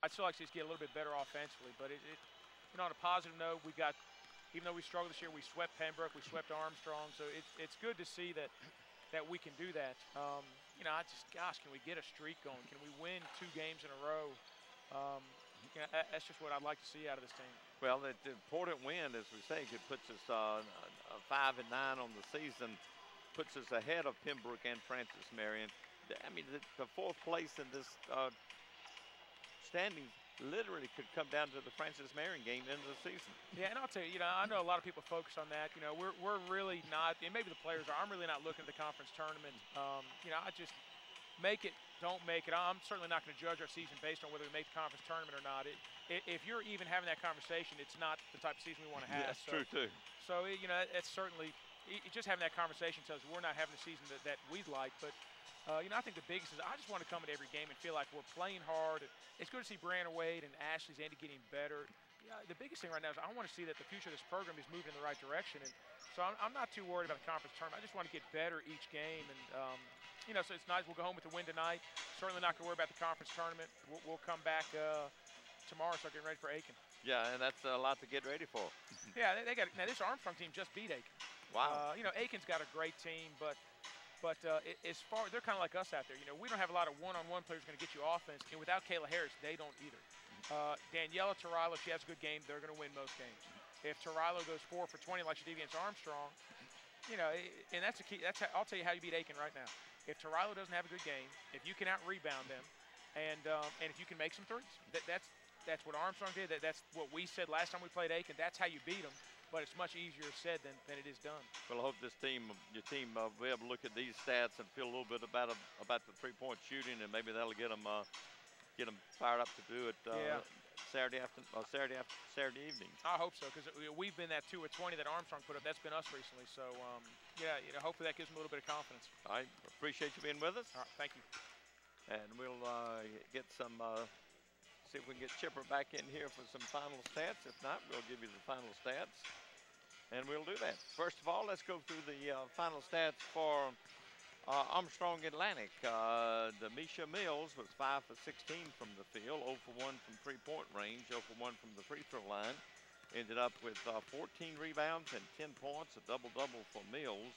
I'd still like to just get a little bit better offensively. But you know, on a positive note, we got, even though we struggled this year, we swept Pembroke, we swept Armstrong. So it's good to see that we can do that. You know, gosh, can we get a streak going? Can we win 2 games in a row? You know, that's just what I'd like to see out of this team. Well, the important win, as we say, it puts us 5-9 on the season, puts us ahead of Pembroke and Francis Marion. I mean, the 4th place in this standings literally could come down to the Francis Marion game end of the season. Yeah, and I'll tell you, you know, I know a lot of people focus on that. You know, we're really not, and maybe the players are. I'm really not looking at the conference tournament. You know, I just make it, don't make it. I'm certainly not going to judge our season based on whether we make the conference tournament or not. If you're even having that conversation, it's not the type of season we want to have. Yeah, that's true too. So you know, it's certainly just having that conversation tells you we're not having the season that we'd like, but. You know, I think the biggest is I just want to come at every game and feel like we're playing hard. It's good to see Brianna Wade and Ashley's Andy getting better. Yeah, the biggest thing right now is I want to see that the future of this program is moving in the right direction. And so I'm not too worried about the conference tournament. I just want to get better each game. And, you know, so it's nice. We'll go home with the win tonight. Certainly not going to worry about the conference tournament. We'll come back tomorrow, start getting ready for Aiken. Yeah, and that's a lot to get ready for. Yeah, they got – now, this Armstrong team just beat Aiken. Wow. You know, Aiken's got a great team, but as far, they're kind of like us out there. You know, we don't have a lot of one-on-one players going to get you offense, and without Kayla Harris, they don't either. Daniela Tarilo, if she has a good game, they're going to win most games. If Tarilo goes 4 for 20 like she did against Armstrong, you know, and that's the key. I'll tell you how you beat Aiken right now. If Tarilo doesn't have a good game, if you can out-rebound them, and if you can make some threes, that's what Armstrong did. That's what we said last time we played Aiken. That's how you beat them. But it's much easier said than it is done. Well, I hope your team will be able to look at these stats and feel a little bit about the three-point shooting, and maybe that'll get them fired up to do it Saturday evening. I hope so, because we've been that 2 of 20 that Armstrong put up. That's been us recently. So yeah, you know, hopefully that gives them a little bit of confidence. I appreciate you being with us. All right, thank you. And we'll get some. See if we can get Chipper back in here for some final stats. If not, we'll give you the final stats, and we'll do that. First of all, let's go through the final stats for Armstrong Atlantic. Demisha Mills was 5 for 16 from the field, 0 for 1 from three-point range, 0 for 1 from the free throw line. Ended up with 14 rebounds and 10 points, a double-double for Mills.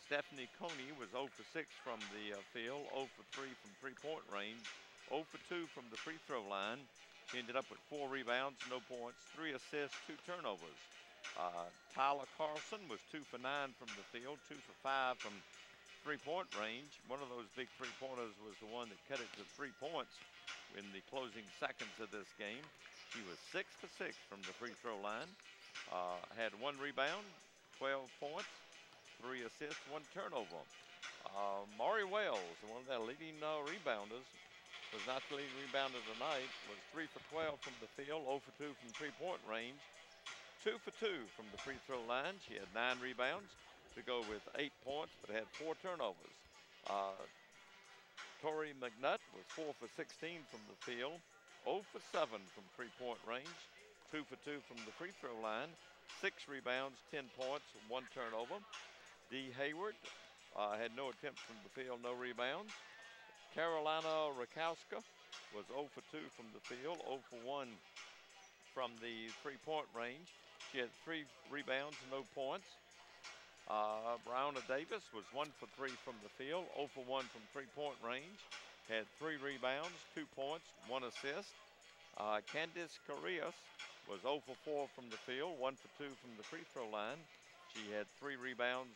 Stephanie Coney was 0 for 6 from the field, 0 for 3 from three-point range, 0 for 2 from the free throw line. She ended up with 4 rebounds, no points, 3 assists, 2 turnovers. Tyler Carlson was 2 for 9 from the field, 2 for 5 from three-point range. One of those big three-pointers was the one that cut it to 3 points in the closing seconds of this game. She was 6 for 6 from the free throw line. Had 1 rebound, 12 points, 3 assists, 1 turnover. Maury Wells, one of their leading rebounders, was not the leading rebounder tonight, was 3 for 12 from the field, 0 for 2 from three-point range, 2 for 2 from the free throw line. She had 9 rebounds to go with 8 points, but had 4 turnovers. Tori McNutt was 4 for 16 from the field, 0 for 7 from three-point range, 2 for 2 from the free throw line, 6 rebounds, 10 points, 1 turnover. Dee Hayward had no attempts from the field, no rebounds. Carolina Rakowska was 0 for 2 from the field, 0 for 1 from the three-point range. She had 3 rebounds, no points. Brianna Davis was 1 for 3 from the field, 0 for 1 from three-point range. Had 3 rebounds, 2 points, 1 assist. Candice Correas was 0 for 4 from the field, 1 for 2 from the free throw line. She had 3 rebounds,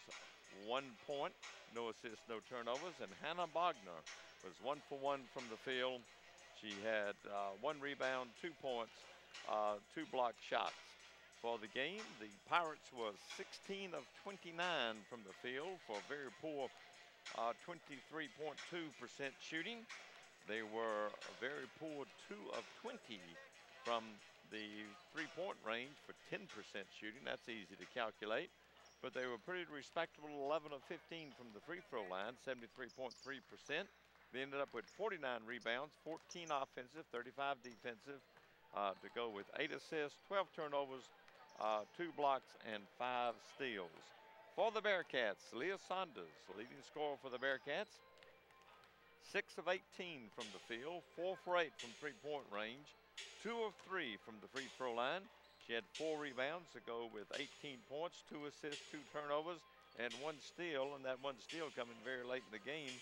1 point, no assists, no turnovers. And Hannah Bogner was 1 for 1 from the field. She had 1 rebound, 2 points, 2 blocked shots. For the game, the Pirates was 16 of 29 from the field for a very poor 23.2% shooting. They were a very poor 2 of 20 from the three-point range for 10% shooting. That's easy to calculate. But they were pretty respectable, 11 of 15 from the free throw line, 73.3%. They ended up with 49 rebounds, 14 offensive, 35 defensive, to go with 8 assists, 12 turnovers, 2 blocks, and 5 steals. For the Bearcats, Leah Saunders, leading scorer for the Bearcats, 6 of 18 from the field, 4 for 8 from three-point range, 2 of 3 from the free throw line. She had 4 rebounds to go with 18 points, 2 assists, 2 turnovers, and 1 steal. And that 1 steal coming very late in the game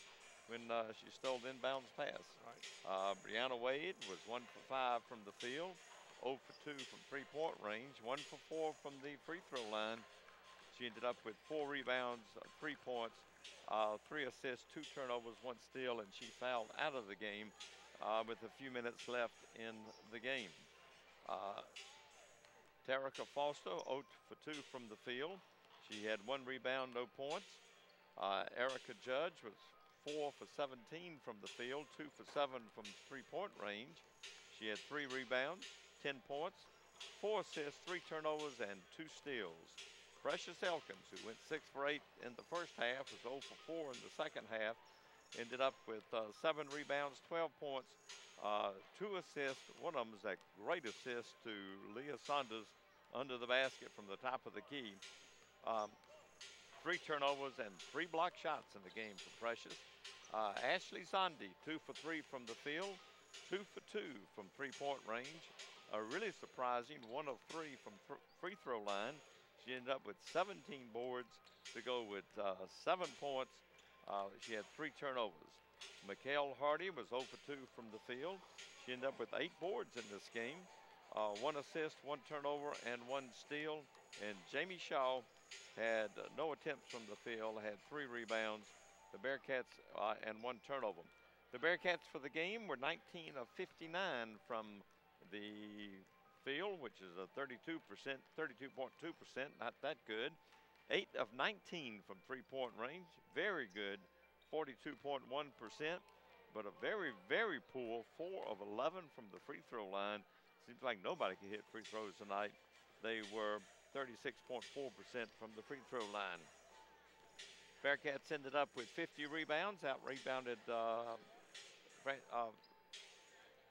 when she stole the inbounds pass. Right. Brianna Wade was 1 for 5 from the field, 0 for 2 from three-point range, 1 for 4 from the free throw line. She ended up with 4 rebounds, 3 points, 3 assists, 2 turnovers, 1 steal, and she fouled out of the game with a few minutes left in the game. Terica Foster, 0 for 2 from the field. She had 1 rebound, no points. Erica Judge was 4 for 17 from the field, 2 for 7 from three-point range. She had 3 rebounds, 10 points, 4 assists, 3 turnovers, and 2 steals. Precious Elkins, who went 6 for 8 in the first half, was 0 for 4 in the second half, ended up with 7 rebounds, 12 points, 2 assists. One of them was that great assist to Leah Saunders under the basket from the top of the key. 3 turnovers and 3 block shots in the game for Precious. Ashley Zondi, 2 for 3 from the field, 2 for 2 from three-point range. Really surprising, 1 of 3 from free throw line. She ended up with 17 boards to go with 7 points. She had 3 turnovers. Mikhail Hardy was 0 for 2 from the field. She ended up with 8 boards in this game, 1 assist, 1 turnover, and 1 steal. And Jamie Shaw had no attempts from the field, had 3 rebounds. The Bearcats and 1 turnover. The Bearcats for the game were 19 of 59 from the field, which is a 32%, 32.2%, not that good. 8 of 19 from three-point range, very good, 42.1%, but a very, very poor 4 of 11 from the free throw line. Seems like nobody can hit free throws tonight. They were 36.4% from the free throw line. Bearcats ended up with 50 rebounds, out-rebounded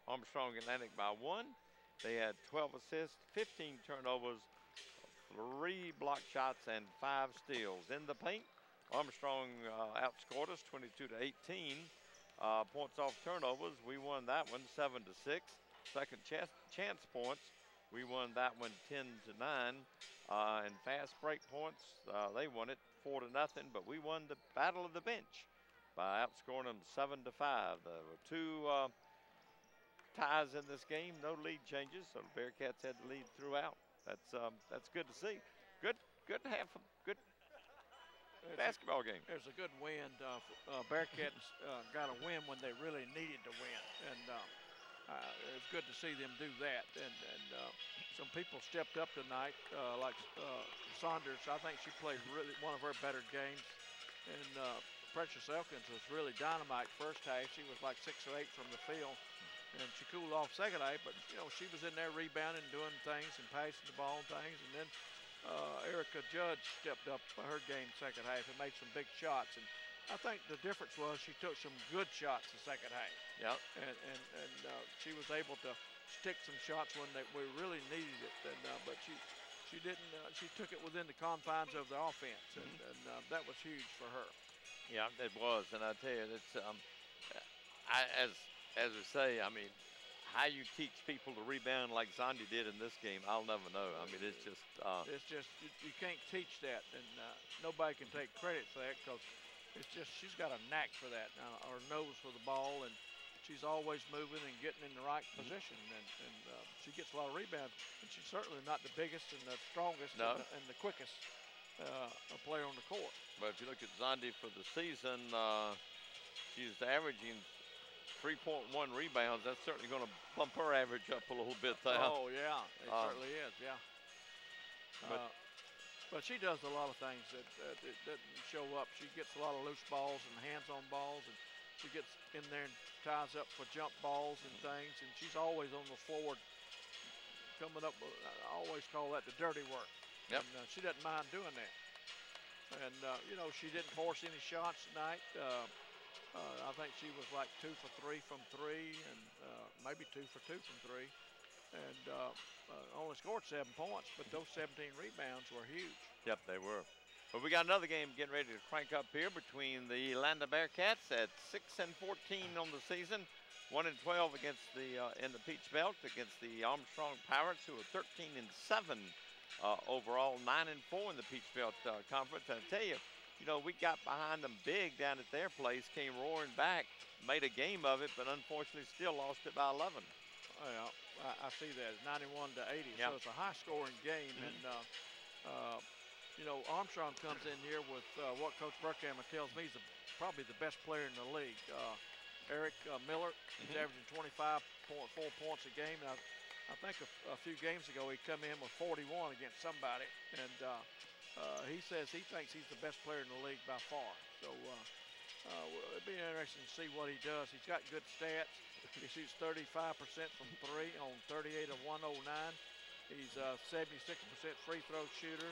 Armstrong Atlantic by 1. They had 12 assists, 15 turnovers, 3 block shots, and 5 steals. In the paint, Armstrong outscored us 22 to 18. Points off turnovers, we won that one 7 to 6. Second chance points, we won that one 10 to 9. And fast break points, they won it 4 to 0. But we won the battle of the bench by outscoring them 7 to 5. There were 2 ties in this game, no lead changes, so the Bearcats had the lead throughout. That's good to see. Good to have a good basketball game. There's a good win. Bearcats got a win when they really needed to win, and it's good to see them do that. And some people stepped up tonight, like Saunders. I think she played really one of her better games, and Precious Elkins was really dynamite first half. She was like 6 or 8 from the field. And she cooled off second half, but she was in there rebounding, doing things and passing the ball and things. And then Erica Judge stepped up for her game second half and made some big shots. And I think the difference was she took some good shots the second half. Yep. And she was able to stick some shots when we really needed it. And but she didn't. She took it within the confines of the offense, and that was huge for her. Yeah, it was. And I tell you, it's as we say, I mean, how you teach people to rebound like Zondi did in this game, I'll never know. I mean, it's just you can't teach that, and nobody can take credit for that because it's just she's got a knack for that. Her nose for the ball, and she's always moving and getting in the right position, and she gets a lot of rebounds. And she's certainly not the biggest and the strongest and the quickest player on the court. But if you look at Zondi for the season, she's averaging 3.1 rebounds. That's certainly going to bump her average up a little bit there. Oh, yeah, it certainly is, yeah. But she does a lot of things that doesn't show up. She gets a lot of loose balls and hands-on balls, and she gets in there and ties up for jump balls and things, and she's always on the floor coming up with, I always call that the dirty work. Yep. And she doesn't mind doing that. And, she didn't force any shots tonight. I think she was like 2 for 3 from 3, and maybe 2 for 2 from 3, and only scored 7 points. But those 17 rebounds were huge. Yep, they were. But we got another game getting ready to crank up here between the Lander Bearcats at 6-14 on the season, 1-12 against the in the Peach Belt against the Armstrong Pirates, who are 13-7 overall, 9-4 in the Peach Belt Conference. And I tell you, we got behind them big down at their place, came roaring back, made a game of it, but unfortunately still lost it by 11. Well, I see that. It's 91-80, Yep. so it's a high-scoring game. And, Armstrong comes in here with what Coach Burkhammer tells me is probably the best player in the league. Eric Miller is averaging 25.4 points a game. And I think a few games ago he come in with 41 against somebody. And he says he thinks he's the best player in the league by far. So it'll be interesting to see what he does. He's got good stats. He shoots 35% from 3 on 38 of 109. He's a 76% free throw shooter,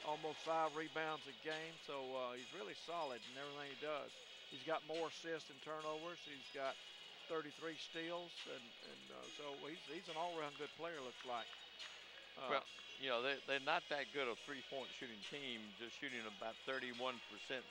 almost 5 rebounds a game. So he's really solid in everything he does. He's got more assists and turnovers. He's got 33 steals, and so he's an all-around good player, looks like. Well, they're not that good a three-point shooting team, just shooting about 31%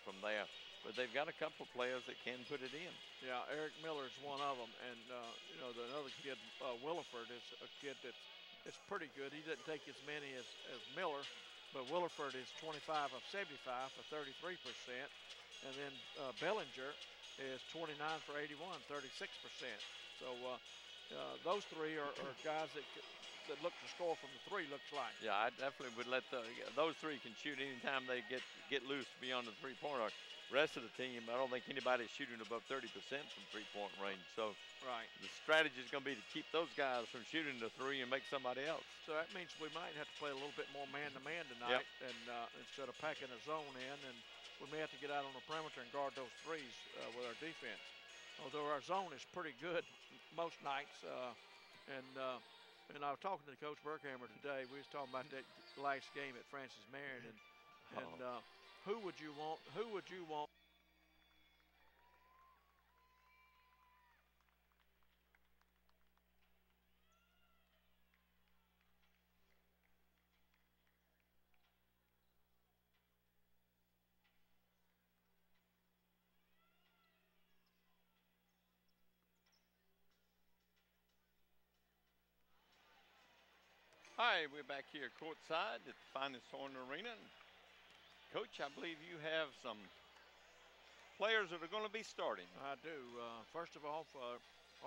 from there. But they've got a couple of players that can put it in. Yeah, Eric Miller is one of them, and the other kid, Williford, is a kid that's pretty good. He doesn't take as many as Miller, but Williford is 25 of 75 for 33%, and then Bellinger is 29 for 81, 36%. So those three are guys that look to score from the three, looks like. Yeah, I definitely would let those three can shoot anytime they get loose beyond the three-pointer. Rest of the team, I don't think anybody's shooting above 30% from three-point range. So right, the strategy is going to be to keep those guys from shooting the three and make somebody else. So that means we might have to play a little bit more man-to-man tonight, and instead of packing a zone in, and we may have to get out on the perimeter and guard those threes with our defense. Although our zone is pretty good most nights, and I was talking to Coach Burkhammer today. We was talking about that last game at Francis Marion, and who would you want? Who would you want? Hi, we're back here courtside at the Finest Horn Arena. Coach, I believe you have some players that are going to be starting. I do. First of all, for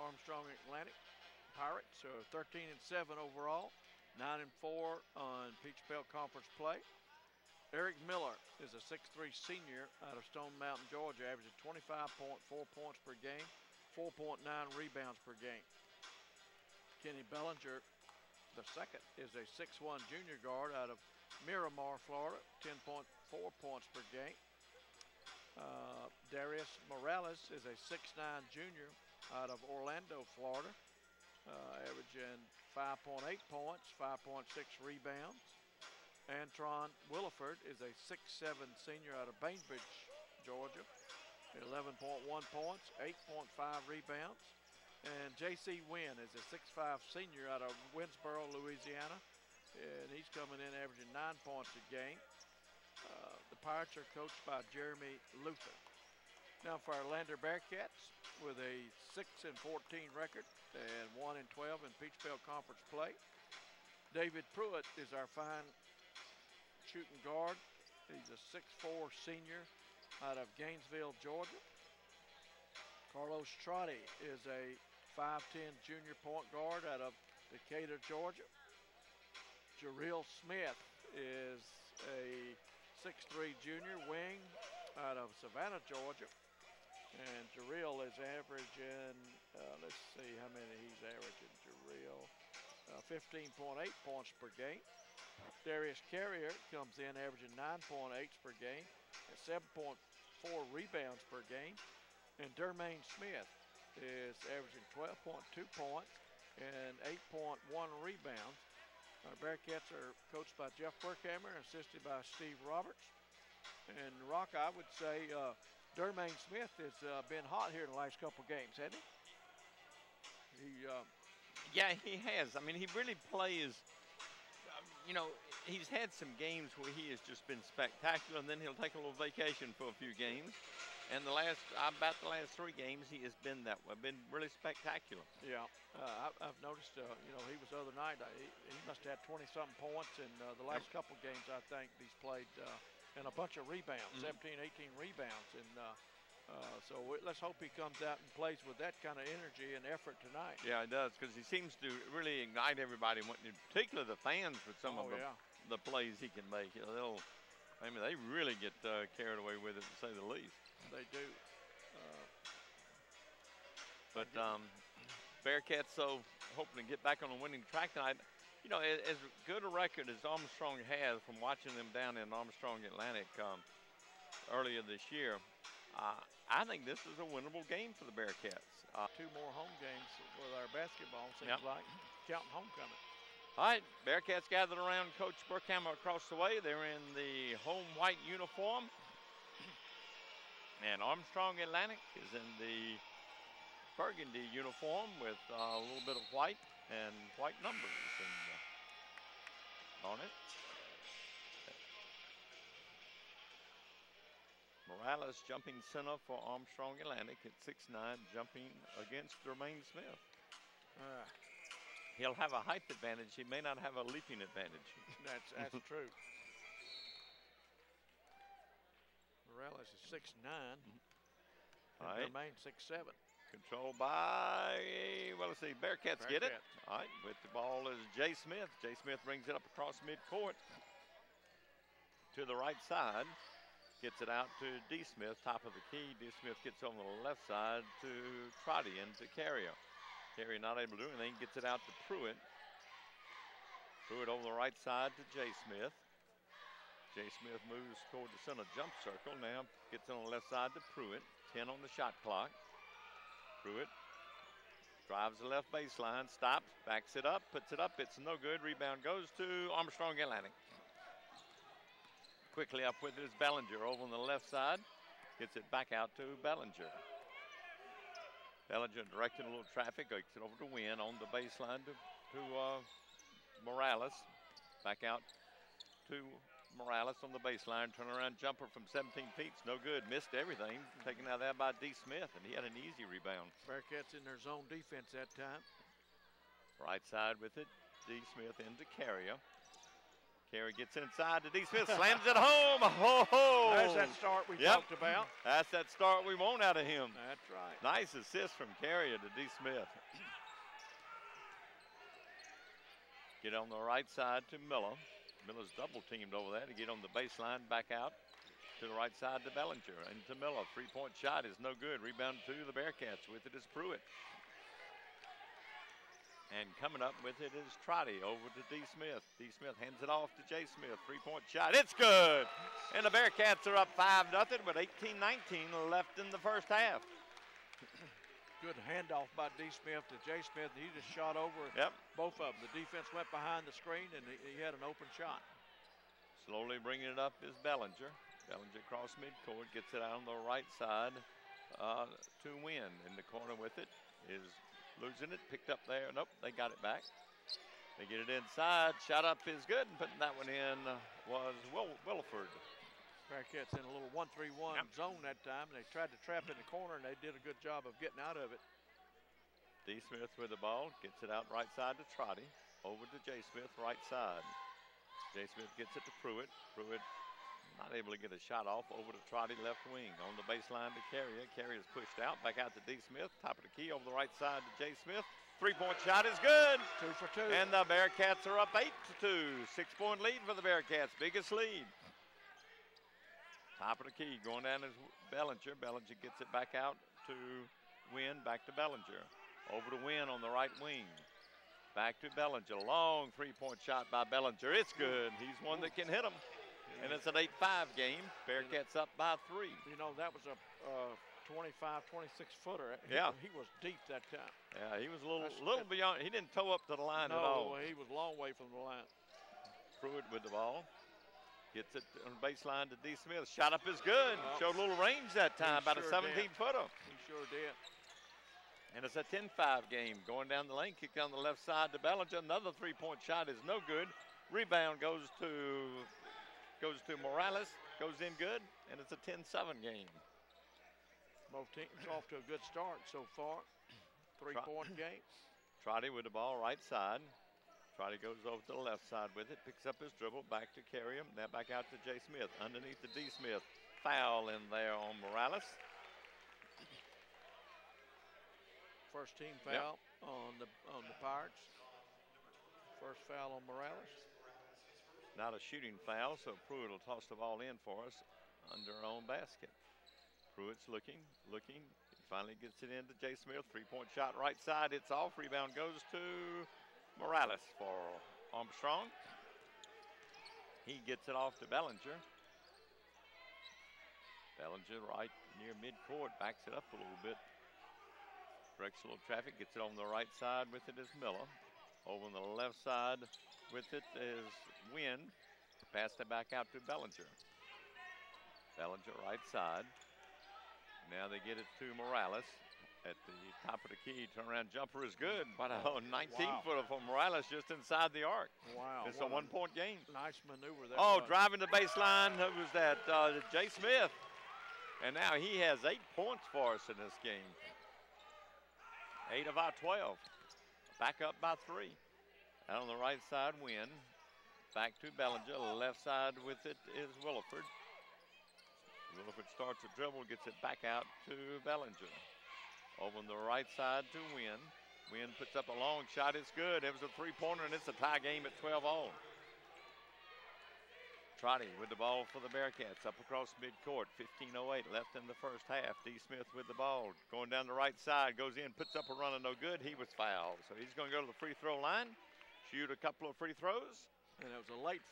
Armstrong Atlantic Pirates, 13-7 overall, 9-4 on Peach Belt Conference play. Eric Miller is a 6'3" senior out of Stone Mountain, Georgia, averaging 25.4 points per game, 4.9 rebounds per game. Kenny Bellinger, the second, is a 6'1" junior guard out of Miramar, Florida, 10.4 points per game. Darius Morales is a 6'9" junior out of Orlando, Florida, averaging 5.8 points, 5.6 rebounds. Antron Williford is a 6'7" senior out of Bainbridge, Georgia, 11.1 points, 8.5 rebounds. And J.C. Wynn is a 6'5" senior out of Winsboro, Louisiana, and he's coming in averaging 9 points a game. The Pirates are coached by Jeremy Luther. Now for our Lander Bearcats, with a 6-14 record and 1-12 in Peach Belt Conference play. David Pruitt is our fine shooting guard. He's a 6'4" senior out of Gainesville, Georgia. Carlos Trotti is a 5'10" junior point guard out of Decatur, Georgia. Jarrell Smith is a 6'3" junior wing out of Savannah, Georgia. And Jarrell is averaging, let's see how many he's averaging, Jarrell. 15.8 points per game. Darius Carrier comes in averaging 9.8 per game and 7.4 rebounds per game. And Dermaine Smith is averaging 12.2 points and 8.1 rebounds. Our Bearcats are coached by Jeff Burkhammer and assisted by Steve Roberts. And Rock, I would say Dermaine Smith has been hot here in the last couple games, hasn't he? Yeah, he has. I mean, he really plays you know, he's had some games where he has just been spectacular, and then he'll take a little vacation for a few games. And about the last 3 games, he has been that way, been really spectacular. Yeah, I've noticed, you know, he was the other night, he must have had 20-something points in the last couple games, I think, he's played, and a bunch of rebounds, 17, 18 rebounds. And so let's hope he comes out and plays with that kind of energy and effort tonight. Yeah, he does, because he seems to really ignite everybody, in particular the fans, with some of the plays he can make. You know, they really get carried away with it, to say the least. They do. But Bearcats, so hoping to get back on the winning track tonight. You know, as good a record as Armstrong has from watching them down in Armstrong Atlantic earlier this year, I think this is a winnable game for the Bearcats. 2 more home games with our basketball, seems like, counting homecoming. All right, Bearcats gathered around Coach Burkhammer across the way. They're in the home white uniform. And Armstrong Atlantic is in the burgundy uniform with a little bit of white and white numbers on it. Morales jumping center for Armstrong Atlantic at 6'9", jumping against Jermaine Smith. He'll have a height advantage. He may not have a leaping advantage. That's true. Morales is 6'9", and Jermaine 6'7". Controlled by, well, let's see, Bearcats get it. All right, with the ball is Jay Smith. Jay Smith brings it up across midcourt to the right side. Gets it out to D. Smith, top of the key. D. Smith gets on the left side to Trotty and to Carrier. Carrier not able to do anything, gets it out to Pruitt. Pruitt over the right side to Jay Smith. Jay Smith moves toward the center jump circle. Now gets on the left side to Pruitt. 10 on the shot clock. Pruitt drives the left baseline, stops, backs it up, puts it up. It's no good. Rebound goes to Armstrong Atlantic. Quickly up with it is Bellinger over on the left side. Gets it back out to Bellinger. Bellinger directing a little traffic. Gets it over to Wynn on the baseline to Morales. Back out to Morales on the baseline. Turnaround jumper from 17 feet. It's no good. Missed everything. Taken out there by D. Smith, and he had an easy rebound. Bearcats in their zone defense that time. Right side with it. D. Smith into Carrier. Carey gets inside to D. Smith, slams it home. Ho, ho. That's that start we talked about. That's that start we want out of him. That's right. Nice assist from Carrier to D. Smith. Get on the right side to Miller. Miller's double teamed over there to get on the baseline, back out to the right side to Bellinger. And to Miller, 3-point shot is no good. Rebound to the Bearcats. With it is Pruitt. And coming up with it is Trotty over to D. Smith. D. Smith hands it off to J. Smith. 3-point shot. It's good. And the Bearcats are up 5-0 with 18-19 left in the first half. Good handoff by D. Smith to J. Smith. He just shot over both of them. The defense went behind the screen, and he had an open shot. Slowly bringing it up is Bellinger. Bellinger across midcourt, gets it out on the right side to Wynn. In the corner with it is losing it, picked up there. Nope, they got it back. They get it inside. Shot up is good, and putting that one in was Williford. Bearcats in a little 1-3-1 zone that time. They tried to trap in the corner, and they did a good job of getting out of it. D. Smith with the ball, gets it out right side to Trotty. Over to J. Smith, right side. J. Smith gets it to Pruitt. Pruitt not able to get a shot off. Over to Trotty, left wing. On the baseline to Carrier. Carrier's pushed out, back out to D. Smith. Top of the key over the right side to J. Smith. 3-point shot is good. 2 for 2. And the Bearcats are up 8-2. 6-point lead for the Bearcats. Biggest lead. Top of the key, going down is Bellinger. Bellinger gets it back out to Wynn, back to Bellinger. Over to Wynn on the right wing. Back to Bellinger. Long 3-point shot by Bellinger. It's good. He's one that can hit them. And it's an 8-5 game. Bearcats up by 3. You know, that was a 25, 26-footer. He was deep that time. Yeah, he was a little beyond. He didn't toe up to the line at all. No, he was a long way from the line. Pruitt with the ball. Gets it on the baseline to D. Smith. Shot up is good. Showed a little range that time, about a 17-footer. He sure did. And it's a 10-5 game. Going down the lane, kick down the left side to Bellinger. Another 3-point shot is no good. Rebound goes to Morales, goes in good, and it's a 10-7 game. Both teams off to a good start so far. 3-point game. Trotty with the ball right side. Trotty goes over to the left side with it, picks up his dribble, back to carry him. Now back out to Jay Smith, underneath to D. Smith. Foul in there on Morales. First team foul on the Pirates. First foul on Morales. Not a shooting foul, so Pruitt will toss the ball in for us under our own basket. Pruitt's looking. He finally gets it into Jay Smith. 3-point shot right side. It's off. Rebound goes to Morales for Armstrong. He gets it off to Bellinger. Bellinger right near midcourt, backs it up a little bit. Breaks a little traffic, gets it on the right side with it is Miller. Over on the left side with it is Wynn. Passed it back out to Bellinger. Bellinger right side. Now they get it to Morales. At the top of the key, turnaround jumper is good. But a 19-footer for Morales just inside the arc. Wow. It's a 1-point game. Nice maneuver there. Driving the baseline. Who was that? Jay Smith. And now he has 8 points for us in this game. 8 of our 12. Back up by 3. Out on the right side, Wynn. Back to Bellinger. Left side with it is Williford. Williford starts a dribble, gets it back out to Bellinger. Over on the right side to Wynn. Wynn puts up a long shot. It's good. It was a 3-pointer, and it's a tie game at 12-all. Trotty with the ball for the Bearcats. Up across midcourt. 15:08 left in the first half. D. Smith with the ball. Going down the right side. Goes in. Puts up a runner. No good. He was fouled. So he's going to go to the free throw line. Shoot a couple of free throws. And it was a late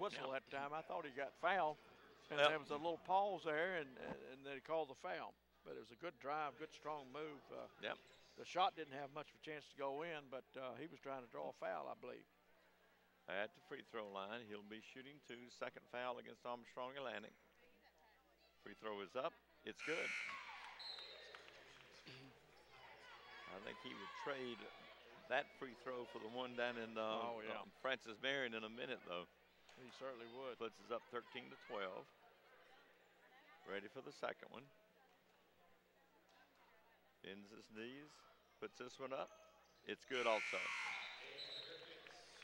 whistle that time. I thought he got fouled. And there was a little pause there, and they called the foul. But it was a good drive, good strong move. The shot didn't have much of a chance to go in, but he was trying to draw a foul, I believe. At the free throw line, he'll be shooting 2. Second foul against Armstrong Atlantic. Free throw is up. It's good. I think he would trade that free throw for the one down in Francis Marion in a minute, though. He certainly would. Puts us up 13-12. Ready for the second one. Bends his knees, puts this one up. It's good also.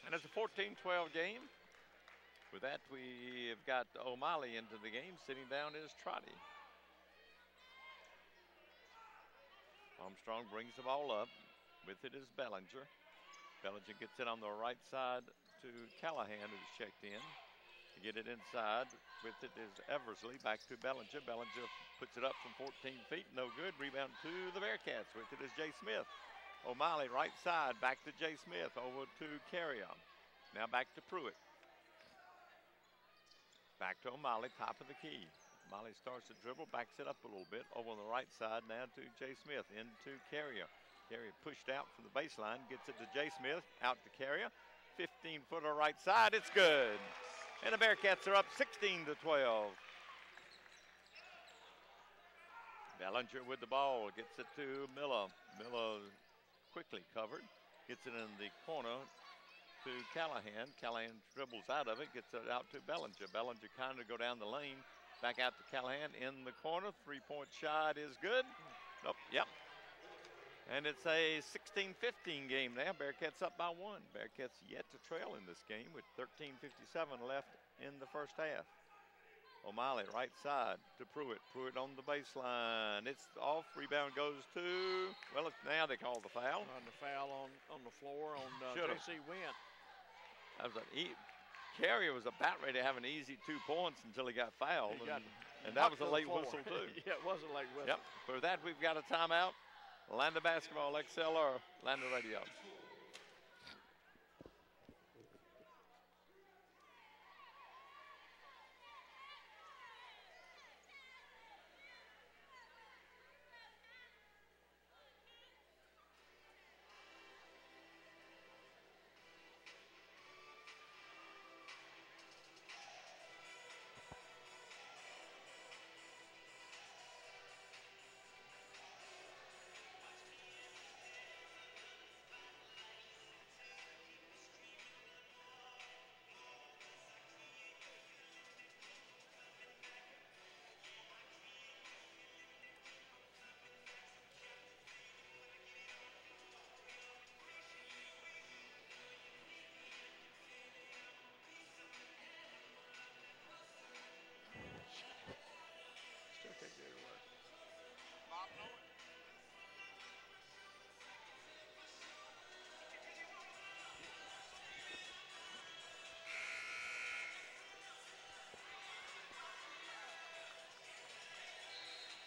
And it's a 14-12 game. With that, we have got O'Malley into the game. Sitting down is Trotty. Armstrong brings the ball up. With it is Bellinger. Bellinger gets it on the right side to Callahan, who's checked in. To get it inside, with it is Eversley. Back to Bellinger. Bellinger puts it up from 14 feet. No good. Rebound to the Bearcats. With it is Jay Smith. O'Malley right side. Back to Jay Smith. Over to Carrier. Now back to Pruitt. Back to O'Malley, top of the key. O'Malley starts to dribble, backs it up a little bit. Over on the right side now to Jay Smith. Into Carrier. Carrier pushed out from the baseline. Gets it to Jay Smith. Out to Carrier. 15-footer right side. It's good. And the Bearcats are up 16-12. Bellinger with the ball. Gets it to Miller. Miller quickly covered. Gets it in the corner to Callahan. Callahan dribbles out of it. Gets it out to Bellinger. Bellinger kind of go down the lane. Back out to Callahan in the corner. 3-point shot is good. Nope. Yep. And it's a 16-15 game now. Bearcats up by 1. Bearcats yet to trail in this game with 13:57 left in the first half. O'Malley right side to Pruitt. Pruitt on the baseline. It's off. Rebound goes to, well, now they call the foul. On the foul on the floor on J.C. Wynn. That was Carrier was about ready to have an easy 2 points until he got fouled. And that was a late whistle, too. Yeah, it was a late whistle. Yep. For that, we've got a timeout. Lander Basketball, XLR, Lander Radio.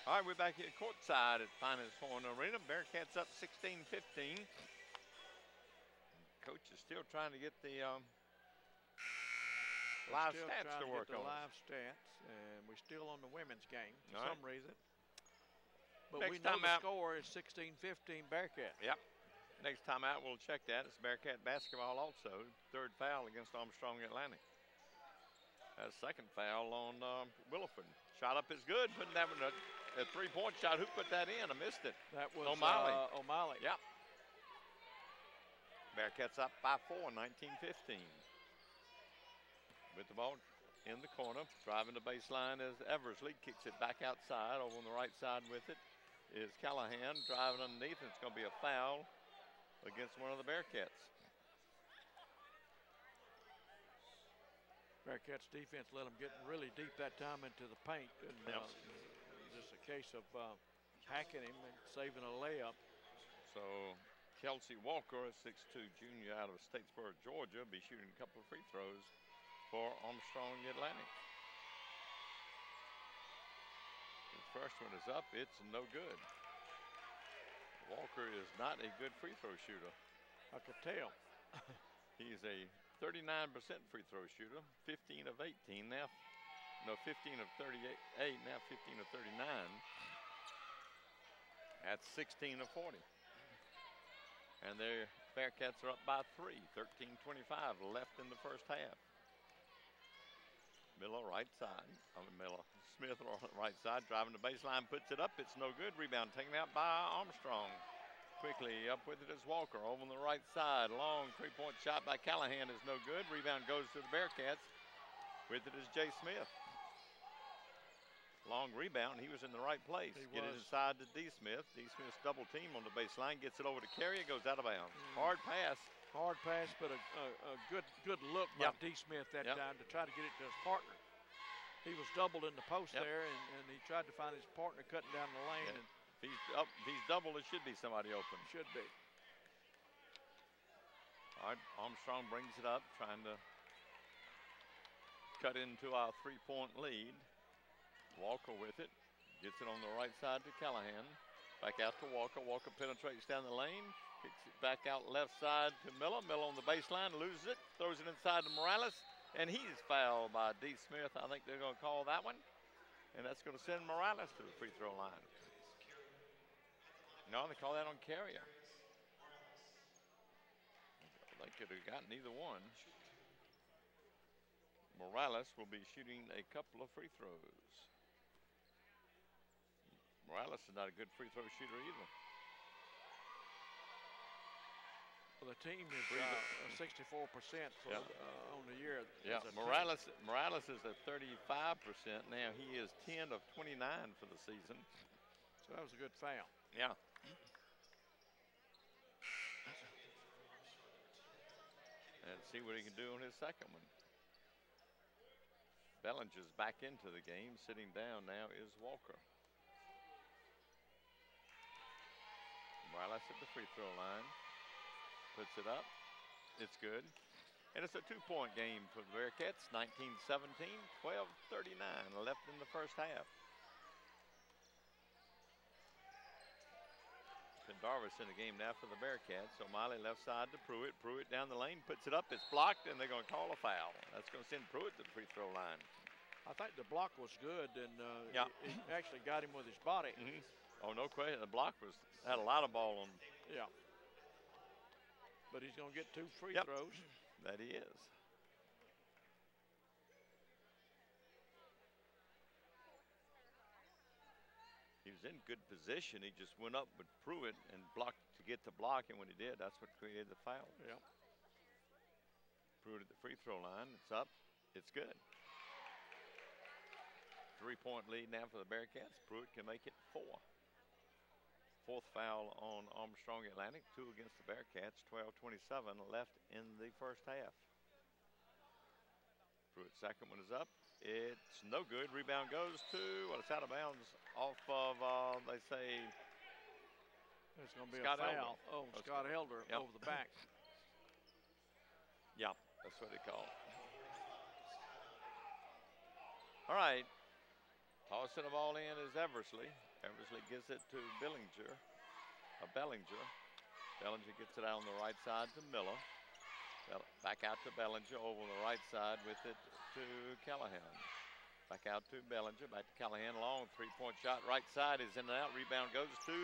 All right, we're back here courtside at Finest Horn Arena. Bearcats up 16-15. Coach is still trying to get the live stats to work on. Live stats, and we're still on the women's game for All right. some reason. But Next we know time the out. score is 16-15 Bearcats. Yep. Next time out, we'll check that. It's Bearcat basketball also. Third foul against Armstrong Atlantic. That's second foul on Williford. Shot up is good. Putting that one a three-point shot. Who put that in? I missed it. That was O'Malley. O'Malley. Yep. Bearcats up by 4, 19-15. With the ball in the corner, driving the baseline as Eversley kicks it back outside. Over on the right side with it is Callahan driving underneath. It's going to be a foul against one of the Bearcats. Bearcats defense let them get really deep that time into the paint, and Yep. just a case of hacking him and saving a layup. So Kelsey Walker, a 6'2 junior out of Statesboro, Georgia, will be shooting a couple of free throws for Armstrong Atlantic. The first one is up. It's no good. Walker is not a good free throw shooter. I could tell. He's a 39% free throw shooter, 15 of 18 now. No, 15 of 38, now 15 of 39. That's 16 of 40. And their Bearcats are up by 3, 13-25 left in the first half. Miller right side. Smith on the right side, driving the baseline, puts it up. It's no good. Rebound taken out by Armstrong. Quickly up with it is Walker over on the right side. Long three-point shot by Callahan is no good. Rebound goes to the Bearcats. With it is Jay Smith. Long rebound. He was in the right place. Get it inside to D. Smith. D. Smith's double team on the baseline. Gets it over to Carrier. Goes out of bounds. Hard pass. Hard pass, but a good look by D. Smith that time to try to get it to his partner. He was doubled in the post there, and he tried to find his partner cutting down the lane. And if he's doubled, it should be somebody open. Should be. All right, Armstrong brings it up, trying to cut into our three-point lead. Walker with it. Gets it on the right side to Callahan. Back out to Walker. Walker penetrates down the lane. Kicks it back out left side to Miller. Miller on the baseline, loses it. Throws it inside to Morales. And he's fouled by D. Smith. I think they're going to call that one. And that's going to send Morales to the free throw line. No, they call that on Carrier. They could have gotten either one. Morales will be shooting a couple of free throws. Morales is not a good free throw shooter either. Well, the team is 64% on the year. Yeah, Morales is at 35% now. He is 10 of 29 for the season. So that was a good foul. Yeah. And see what he can do on his second one. Bellinger's back into the game. Sitting down now is Walker. Morales at the free throw line. Puts it up. It's good. And it's a two-point game for the Bearcats. 19-17, 12:39 left in the first half. Pendarvis in the game now for the Bearcats. O'Malley left side to Pruitt. Pruitt down the lane, puts it up. It's blocked, and they're going to call a foul. That's going to send Pruitt to the free throw line. I think the block was good, and he actually got him with his body. Oh, no question. The block had a lot of ball on. Yeah. But he's going to get two free throws. That he is. He was in good position. He just went up with Pruitt and blocked to get the block, and when he did, that's what created the foul. Yeah. Pruitt at the free throw line. It's up. It's good. 3-point lead now for the Bearcats. Pruitt can make it 4. Fourth foul on Armstrong Atlantic. 2 against the Bearcats. 12:27 left in the first half. Pruitt's second one is up. It's no good. Rebound goes to, well, it's out of bounds off of, they say, there's going to be Scott a foul. Elder. Oh, Scott Elder over the back. Yeah, that's what they call it. All right. Tossing the ball in is Eversley. Eversley gives it to Bellinger. Bellinger. Bellinger gets it out on the right side to Miller. Back out to Bellinger over on the right side with it to Callahan. Back out to Bellinger, back to Callahan. Long three-point shot, right side is in and out. Rebound goes to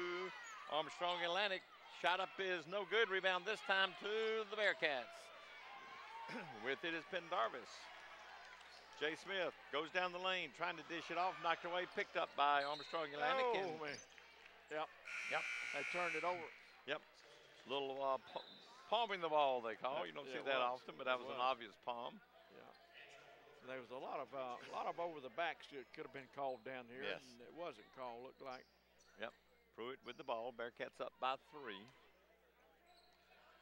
Armstrong Atlantic. Shot up is no good. Rebound this time to the Bearcats. With it is Pendarvis. Jay Smith goes down the lane, trying to dish it off, knocked away, picked up by Armstrong Atlantic. Oh, man. Yep. They turned it over. Yep. Little palming the ball, they call. You don't see that often, but that was an obvious palm. Yeah. There was a lot of over the backs that could have been called down here, yes. And it wasn't called. Looked like. Yep. Pruitt with the ball. Bearcats up by 3.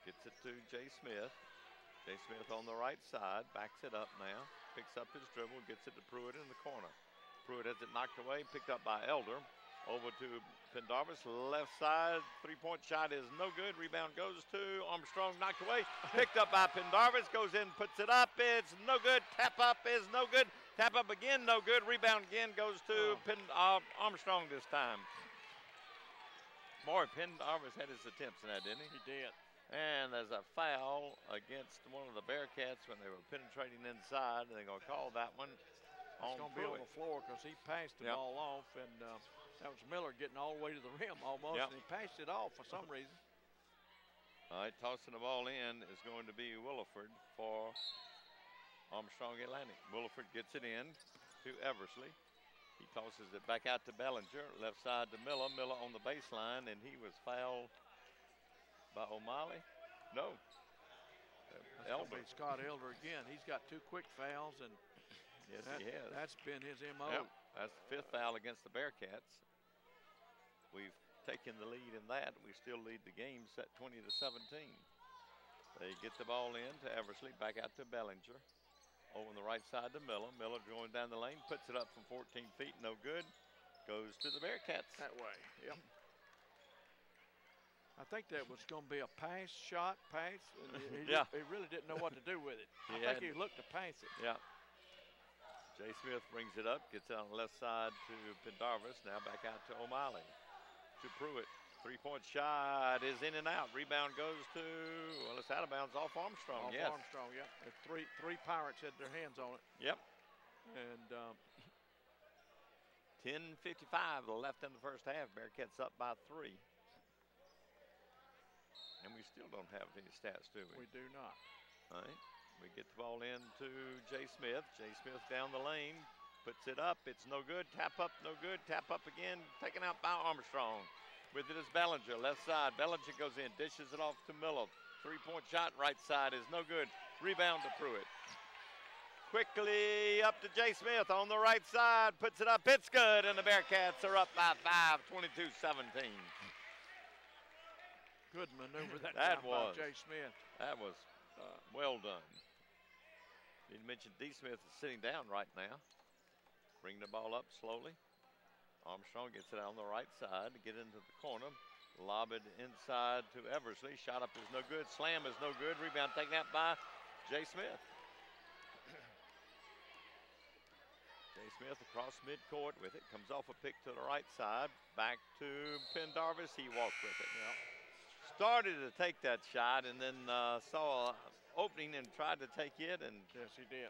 Gets it to Jay Smith. Jay Smith on the right side, backs it up now. Picks up his dribble, gets it to Pruitt in the corner. Pruitt has it knocked away, picked up by Elder. Over to Pendarvis, left side, three-point shot is no good. Rebound goes to Armstrong, knocked away. Picked up by Pendarvis, goes in, puts it up. It's no good. Tap up is no good. Tap up again, no good. Rebound again goes to Armstrong this time. Boy, Pendarvis had his attempts in that, didn't he? He did. And there's a foul against one of the Bearcats when they were penetrating inside. They're going to call that one on It's going to be on the floor because he passed the ball off, and that was Miller getting all the way to the rim almost, and he passed it off for some reason. All right, tossing the ball in is going to be Williford for Armstrong Atlantic. Williford gets it in to Eversley. He tosses it back out to Bellinger, left side to Miller. Miller on the baseline, and he was fouled by O'Malley? No. Elder. Scott Elder again. He's got 2 quick fouls, and yes, he has. That's been his MO. Yep. That's the 5th foul against the Bearcats. We've taken the lead in that. We still lead the game, set 20-17. They get the ball in to Eversley, back out to Bellinger. Over on the right side to Miller. Miller going down the lane, puts it up from 14 feet, no good. Goes to the Bearcats. That way, yep. I think that was going to be a pass. And he really didn't know what to do with it. I think he looked to pass it. Yeah. Jay Smith brings it up, gets it on the left side to Pendarvis. Now back out to O'Malley. To Pruitt. 3-point shot is in and out. Rebound goes to, well, it's out of bounds off Armstrong. Off Armstrong, yep. Three Pirates had their hands on it. Yep. And 10:55 left in the first half. Bearcats up by 3. And we still don't have any stats, do we? We do not. All right. We get the ball in to Jay Smith. Jay Smith down the lane. Puts it up. It's no good. Tap up, no good. Tap up again. Taken out by Armstrong. With it is Bellinger. Left side. Bellinger goes in. Dishes it off to Miller. 3-point shot. Right side is no good. Rebound to Pruitt. Quickly up to Jay Smith on the right side. Puts it up. It's good. And the Bearcats are up by 5. 22-17. Good maneuver that was by Jay Smith. That was well done. Need to mention D. Smith is sitting down right now. Bring the ball up slowly. Armstrong gets it out on the right side to get into the corner. Lob it inside to Eversley. Shot up is no good. Slam is no good. Rebound taken out by Jay Smith. Jay Smith across midcourt with it. Comes off a pick to the right side. Back to Pendarvis. He walked with it. Yep. Started to take that shot and then saw an opening and tried to take it. And yes, he did.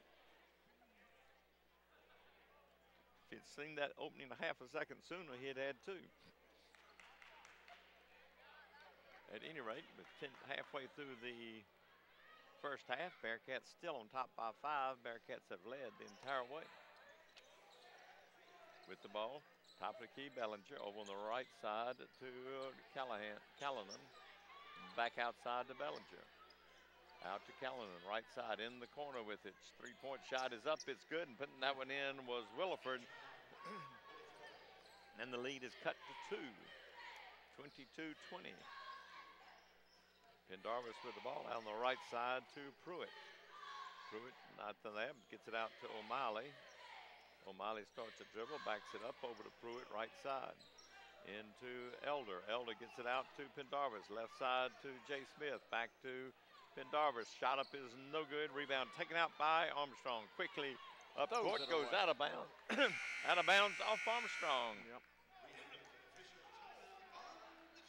If he'd seen that opening a half a second sooner, he'd had 2. At any rate, with halfway through the first half, Bearcats still on top by 5. Bearcats have led the entire way. With the ball, top of the key, Bellinger over on the right side to Callanan. Back outside to Bellinger. Out to Callanan, right side in the corner with it. 3-point shot is up, it's good, and putting that one in was Williford. And the lead is cut to 2. 22-20. Pendarvis with the ball out on the right side to Pruitt. Pruitt, not to that, gets it out to O'Malley. O'Malley starts a dribble, backs it up over to Pruitt, right side. Into Elder. Elder gets it out to Pendarvis. Left side to Jay Smith. Back to Pendarvis. Shot up is no good. Rebound taken out by Armstrong. Quickly up court, goes out of bounds. Out of bounds off Armstrong. Yep.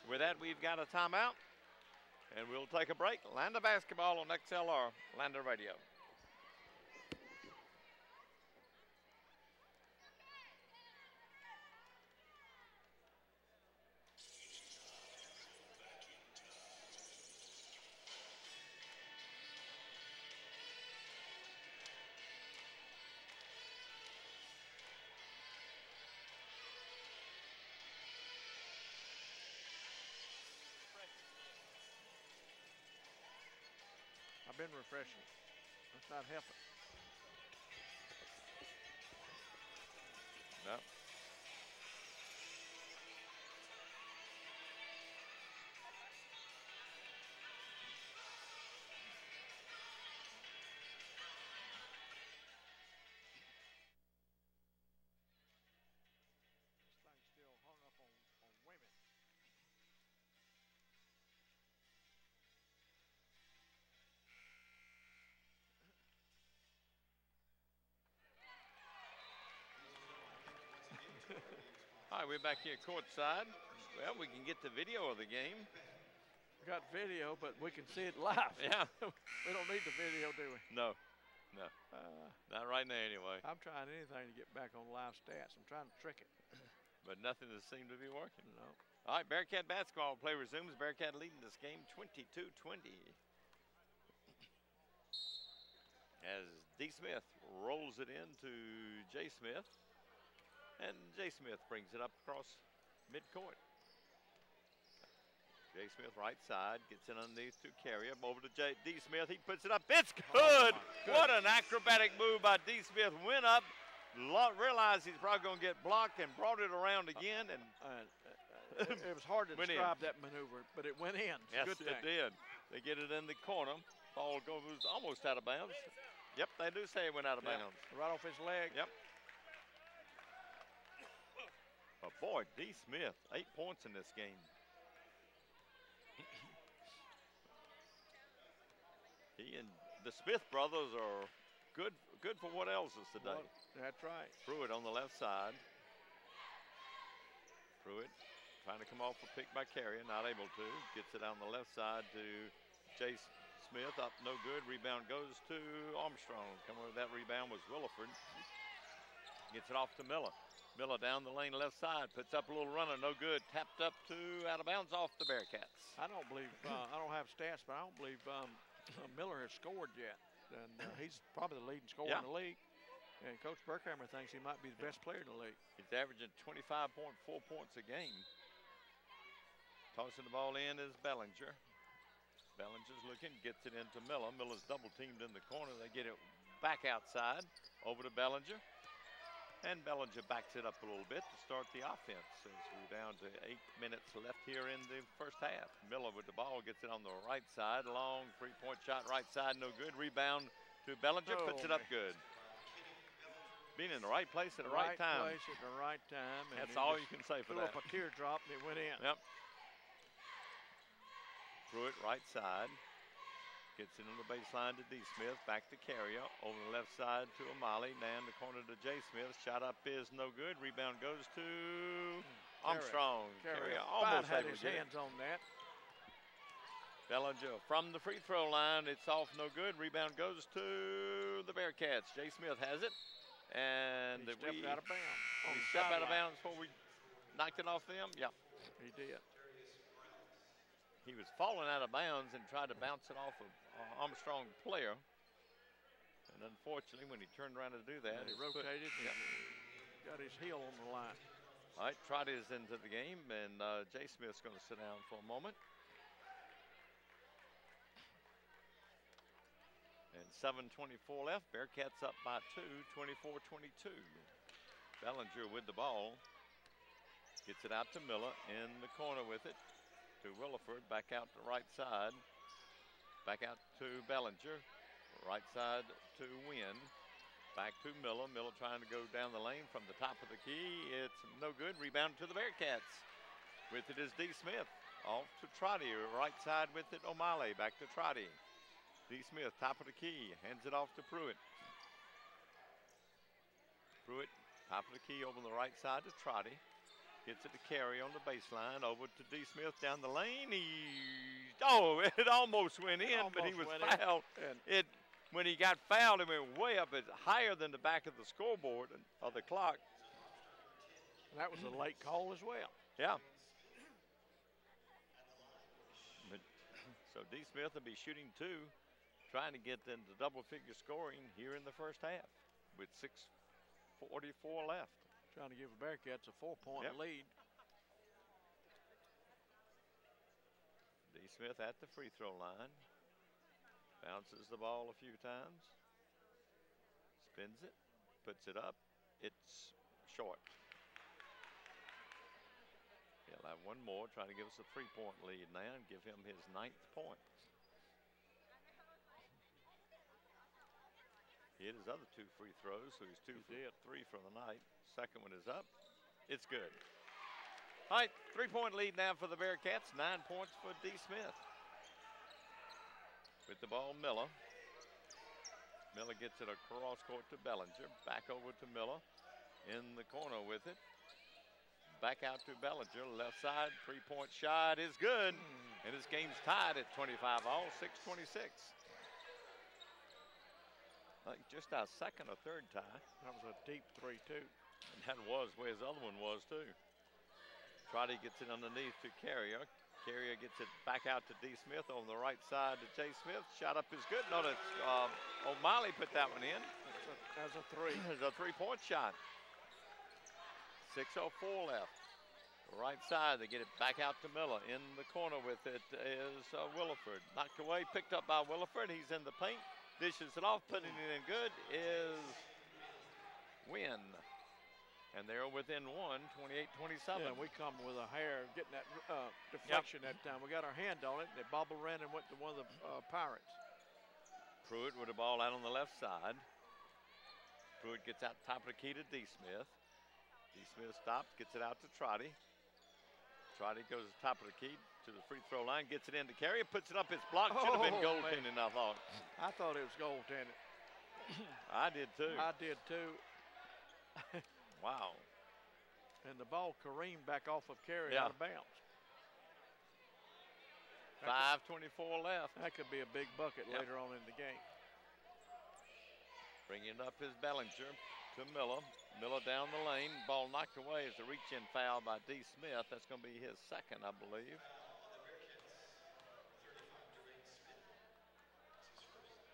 With that, we've got a timeout, and we'll take a break. Lander basketball on XLR, Lander Radio. I've been refreshing. That's not helping. No. This thing's still hung up on women. All right, we're back here courtside. Well, we can get the video of the game. We got video, but we can see it live. Yeah. We don't need the video, do we? No, no. Not right now anyway. I'm trying anything to get back on live stats. I'm trying to trick it. But nothing has seemed to be working. No. All right, Bearcat basketball play resumes. Bearcat leading this game 22-20. As D. Smith rolls it into J. Smith. And J. Smith brings it up across midcourt. J. Smith right side, gets it underneath to Carrier. Over to D. Smith, he puts it up. It's good! What an acrobatic move by D. Smith. Went up, realized he's probably going to get blocked and brought it around again. And it was hard to describe that maneuver, but it went in. Yes, Good it did. They get it in the corner. Ball goes almost out of bounds. Yep, they do say it went out of bounds. Right off his leg. Yep. But boy, D. Smith, 8 points in this game. He and the Smith brothers are good for what else is today. Well, that's right. Pruitt on the left side. Pruitt trying to come off a pick by Carrier, not able to. Gets it on the left side to J. Smith, up no good. Rebound goes to Armstrong. Coming with that rebound was Williford. Gets it off to Miller. Miller down the lane left side, puts up a little runner, no good. Tapped up to out of bounds off the Bearcats. I don't believe, I don't have stats, but I don't believe Miller has scored yet. And he's probably the leading scorer in the league. And Coach Berkhammer thinks he might be the best player in the league. He's averaging 25.4 points a game. Tossing the ball in is Bellinger. Bellinger's looking, gets it into Miller. Miller's double teamed in the corner. They get it back outside, over to Bellinger. And Bellinger backs it up a little bit to start the offense as we're down to 8 minutes left here in the first half. Miller with the ball, gets it on the right side. Long three-point shot, right side, no good. Rebound to Bellinger, puts it up good. Being in the right place at the right time. Right place at the right time. And that's all you can say for that. Threw up a teardrop and it went in. Yep. Pruitt right side. Gets it on the baseline to D. Smith, back to Carrier, over the left side to O'Malley, down the corner to J. Smith. Shot up is no good. Rebound goes to Armstrong. Carrier almost had able his to get hands on that. Bellinger from the free throw line. It's off, no good. Rebound goes to the Bearcats. J. Smith has it, and he stepped out of bounds. He stepped out of bounds before we knocked it off them. Yeah, he did. He was falling out of bounds and tried to bounce it off of Armstrong player. And unfortunately, when he turned around to do that, he rotated and got his heel on the line. All right, Trotty is into the game, and J. Smith's going to sit down for a moment. And 7:24 left. Bearcats up by 2, 24-22. Bellinger with the ball. Gets it out to Miller in the corner with it. To Williford, back out to right side. Back out to Bellinger. Right side to Wynn. Back to Miller. Miller trying to go down the lane from the top of the key. It's no good. Rebound to the Bearcats. With it is D. Smith. Off to Trotty. Right side with it, O'Malley. Back to Trotty. D. Smith, top of the key. Hands it off to Pruitt. Pruitt, top of the key over the right side to Trotty. Gets it to Carey on the baseline. Over to D. Smith down the lane. It almost went in, but he was fouled. When he got fouled, it went way up. It's higher than the back of the scoreboard of the clock. And that was a late call as well. Yeah. So D. Smith will be shooting 2, trying to get into double-figure scoring here in the first half with 6:44 left. Trying to give the Bearcats a 4-point lead. D. Smith at the free throw line. Bounces the ball a few times. Spins it. Puts it up. It's short. He'll have one more, trying to give us a 3-point lead now and give him his 9th point. He hit his other 2 free throws, so he's 2 for 3 for the night. Second one is up. It's good. All right, 3-point lead now for the Bearcats. 9 points for D. Smith. With the ball, Miller. Miller gets it across court to Bellinger. Back over to Miller. In the corner with it. Back out to Bellinger. Left side, 3-point shot is good. And this game's tied at 25 all, 6:26. Like just our second or third tie. That was a deep 3, too. And that was where his other one was, too. Trotty gets it underneath to Carrier. Carrier gets it back out to D. Smith on the right side to J. Smith. Shot up is good. No, that's O'Malley put that one in. That's a 3. It's a 3-point shot. 6:04 left. Right side, they get it back out to Miller. In the corner with it is Williford. Knocked away, picked up by Williford. He's in the paint. Dishes it off, putting it in good is Wynn. And they're within 28-27. Yeah, we come with a hair getting that deflection that time. We got our hand on it, and it bobbled around and went to one of the Pirates. Pruitt with the ball out on the left side. Pruitt gets out top of the key to D. Smith. D. Smith stops, gets it out to Trotty. Trotty goes to the top of the key to the free throw line, gets it into Carrier, puts it up, it's blocked. Should have been goaltending, I thought. I thought it was goaltending. I did too. I did too. Wow. And the ball careened back off of Carrier out of bounds. 5:24 left. That could be a big bucket later on in the game. Bringing it up is Bellinger to Miller. Miller down the lane. Ball knocked away as a reach-in foul by D. Smith. That's going to be his second, I believe.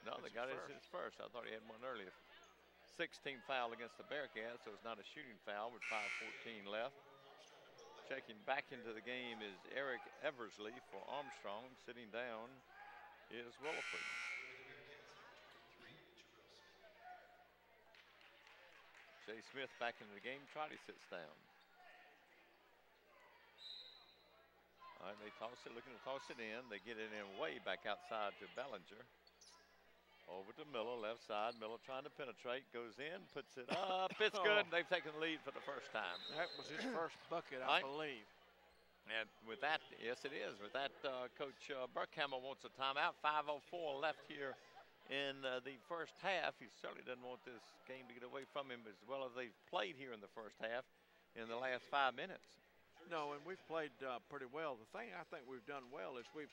No, they got his first. I thought he had one earlier. 16th foul against the Bearcats, so it's not a shooting foul with 5:14 left. Checking back into the game is Eric Eversley for Armstrong. Sitting down is Williford. Jay Smith back into the game. Trotty sits down. All right, they toss it, looking to toss it in. They get it in way back outside to Bellinger. Over to Miller, left side. Miller trying to penetrate, goes in, puts it up. It's good. They've taken the lead for the first time. That was his first bucket, I believe. And with that, yes, it is. With that, Coach Burkhammer wants a timeout. 5:04 left here in the first half. He certainly doesn't want this game to get away from him as well as they've played here in the first half in the last 5 minutes. No, and we've played pretty well. The thing I think we've done well is we've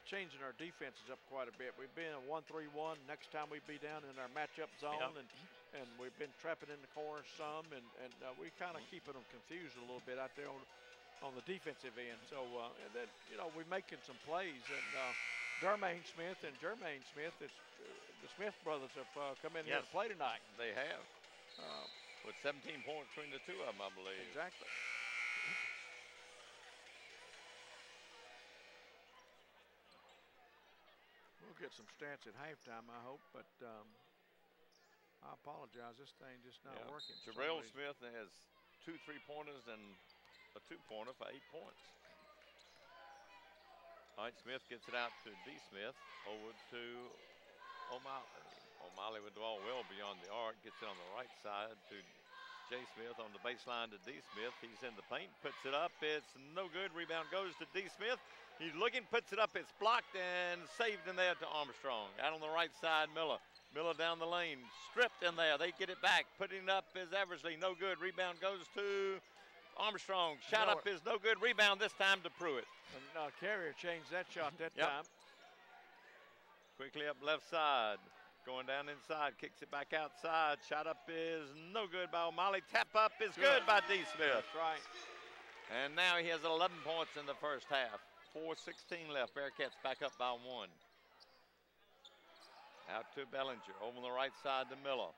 changed our defenses up quite a bit. We've been a 1-3-1. Next time we be down in our matchup zone, and we've been trapping in the corner some, and we kind of keeping them confused a little bit out there on the defensive end. So and then we're making some plays, and Jermaine Smith, the Smith brothers have come in here to play tonight. They have. With 17 points between the two of them, I believe. Exactly. We'll get some stats at halftime, I hope, but I apologize. This thing just not working. Jarrell Smith has 2 3-pointers and a 2-pointer for 8 points. All right, Smith gets it out to D. Smith. Over to O'Malley. O'Malley with the ball well beyond the arc. Gets it on the right side to J. Smith on the baseline to D. Smith. He's in the paint, puts it up. It's no good. Rebound goes to D. Smith. He's looking, puts it up. It's blocked and saved in there to Armstrong. Out on the right side, Miller. Miller down the lane, stripped in there. They get it back. Putting it up is Eversley. No good. Rebound goes to Armstrong. Shot No, up is no good. Rebound this time to Pruitt. And Carrier changed that shot that Yep. time. Quickly up left side. Going down inside. Kicks it back outside. Shot up is no good by O'Malley. Tap up is good by D. Smith. That's right. And now he has 11 points in the first half. 4:16 left. Bearcats back up by 1. Out to Bellinger. Over on the right side to Miller.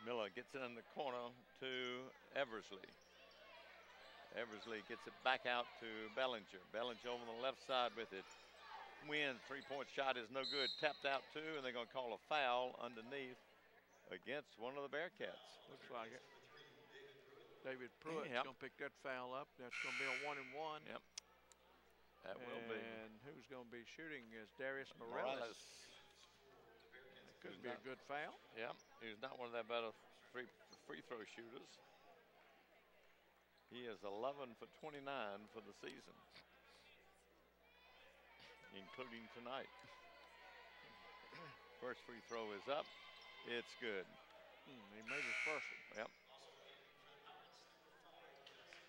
Miller gets it in the corner to Eversley. Eversley gets it back out to Bellinger. Bellinger over on the left side with it. Win. 3-point shot is no good. Tapped out too, and they're going to call a foul underneath against one of the Bearcats. Looks like it. David Pruitt's Yep. going to pick that foul up. That's going to be a 1-and-1. Yep. That will be. And who's going to be shooting is Darius Morales. That could be a good foul. Yep. He's not one of their better free throw shooters. He is 11 for 29 for the season, including tonight. First free throw is up. It's good. He made his first one. Yep.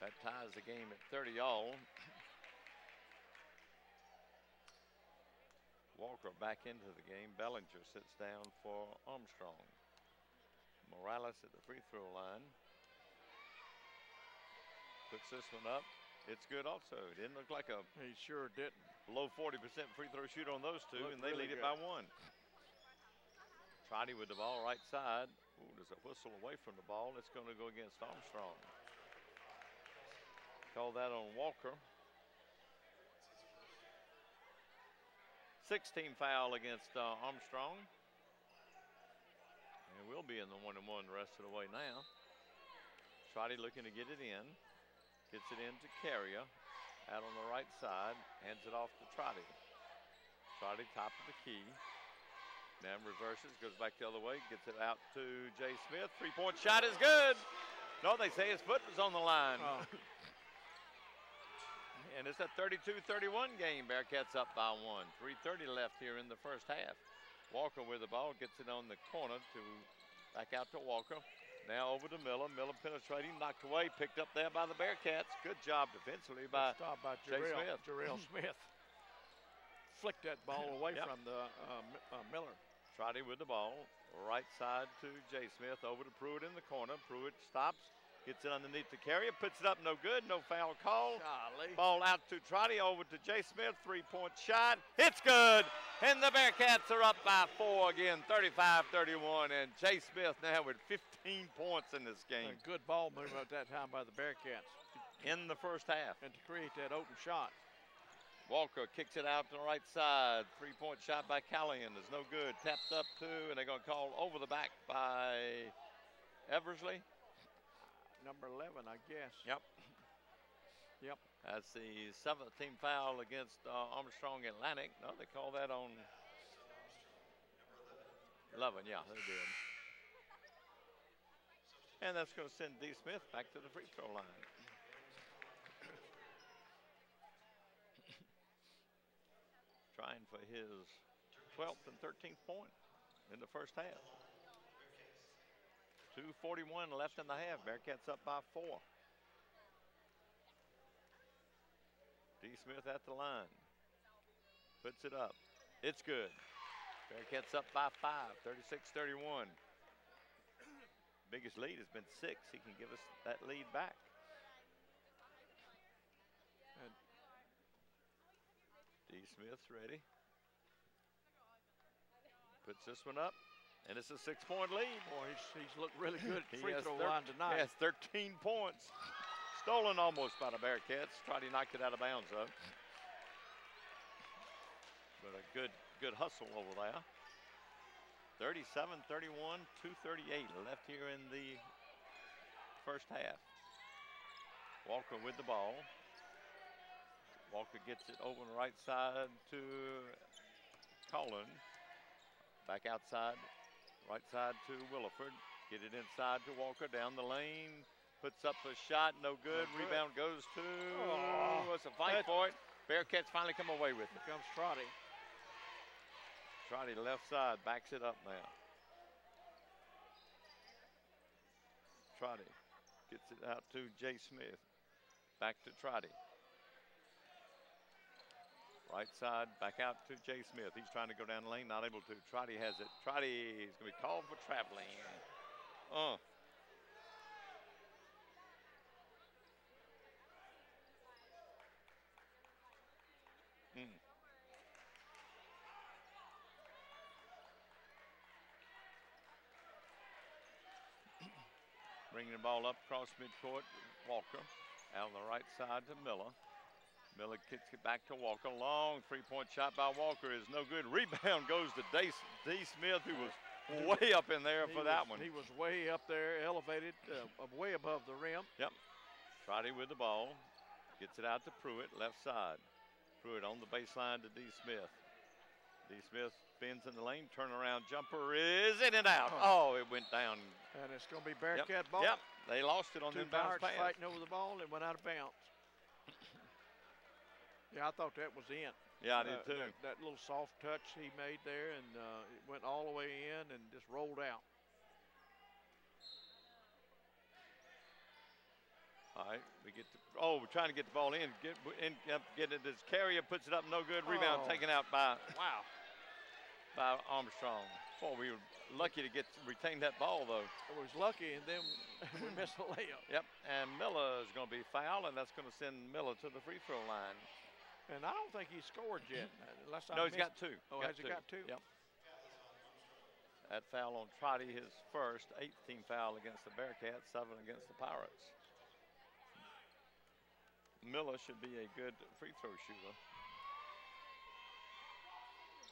That ties the game at 30-all. Walker back into the game. Bellinger sits down for Armstrong. Morales at the free throw line. Puts this one up. It's good also. It didn't look like a He sure didn't. below 40% free throw shooter on those two, Looked and they really lead it good. by 1. Trotty with the ball right side. Ooh, there's a whistle away from the ball. It's going to go against Armstrong. Call that on Walker. 16 foul against Armstrong. And we'll be in the 1-and-1 the rest of the way now. Trotty looking to get it in. Gets it in to Carrier. Out on the right side. Hands it off to Trotty. Trotty top of the key. Now reverses. Goes back the other way. Gets it out to Jay Smith. 3-point shot is good. No, they say his foot was on the line. Oh. And it's a 32-31 game. Bearcats up by 1. 3:30 left here in the first half. Walker with the ball. Gets it on the corner to back out to Walker. Now over to Miller. Miller penetrating. Knocked away. Picked up there by the Bearcats. Good job defensively by Stop by Jay Smith. Jarrell Smith. Flicked that ball away Yep. from the Miller. Trotty with the ball. Right side to Jay Smith. Over to Pruitt in the corner. Pruitt stops. Gets it underneath the Carrier. Puts it up. No good. No foul call. Golly. Ball out to Trotty. Over to Jay Smith. 3-point shot. It's good. And the Bearcats are up by 4 again. 35-31. And Jay Smith now with 15 points in this game. A good ball movement at that time by the Bearcats. In the first half. And to create that open shot. Walker kicks it out to the right side. 3-point shot by Callahan is no good. Tapped up too, and they're going to call over the back by Eversley. Number 11, I guess. Yep. Yep. That's the 7th team foul against Armstrong Atlantic. No, they call that on 11. Yeah, they did. And that's going to send D. Smith back to the free throw line. Trying for his 12th and 13th point in the first half. 2:41 left in the half. Bearcats up by 4. D. Smith at the line. Puts it up. It's good. Bearcats up by 5, 36-31. Biggest lead has been 6. He can give us that lead back. And D. Smith's ready. Puts this one up. And it's a 6-point lead. boy, he's looked really good at the He free has throw line tonight. He has 13 points. Stolen almost by the Bearcats. Trotty knocked it out of bounds though. But a good hustle over there. 37-31, 2:38 left here in the first half. Walker with the ball. Walker gets it over on the right side to Cullen. Back outside. Right side to Williford. Get it inside to Walker. Down the lane. Puts up a shot. No good. Rebound goes to. Oh, It's a fight for it. Bearcats finally come away with it. Here comes Trotty. Trotty left side. Backs it up now. Trotty Gets it out to Jay Smith. Back to Trotty. Right side, back out to Jay Smith. He's trying to go down the lane, not able to. Trotty has it. Trotty is going to be called for traveling. Bringing the ball up across midcourt, Walker. Out on the right side to Miller. Miller kicks it back to Walker. Long three-point shot by Walker is no good. Rebound goes to D. Smith, who was way up in there for that one. He was way up there, elevated, way above the rim. Yep. Trotty with the ball. Gets it out to Pruitt, left side. Pruitt on the baseline to D. Smith. D. Smith spins in the lane. Turnaround jumper is in and out. Oh, it went down. And it's going to be Bearcat ball. Yep. They lost it on the inbounds pass. Fighting over the ball and went out of bounds. Yeah, I thought that was in. Yeah, I did too. That little soft touch he made there, and it went all the way in and just rolled out. All right, we're trying to get the ball in. Get it as Carrier puts it up, no good. Rebound taken out by Armstrong. Boy, we were lucky to retain that ball though. It was lucky, and then we missed a layup. Yep, and Miller is going to be fouled, and that's going to send Miller to the free throw line. And I don't think he scored yet. No, he's got two. Oh, has he got two? Yep. That foul on Trotty, his first, 8th team foul against the Bearcats, 7 against the Pirates. Miller should be a good free throw shooter.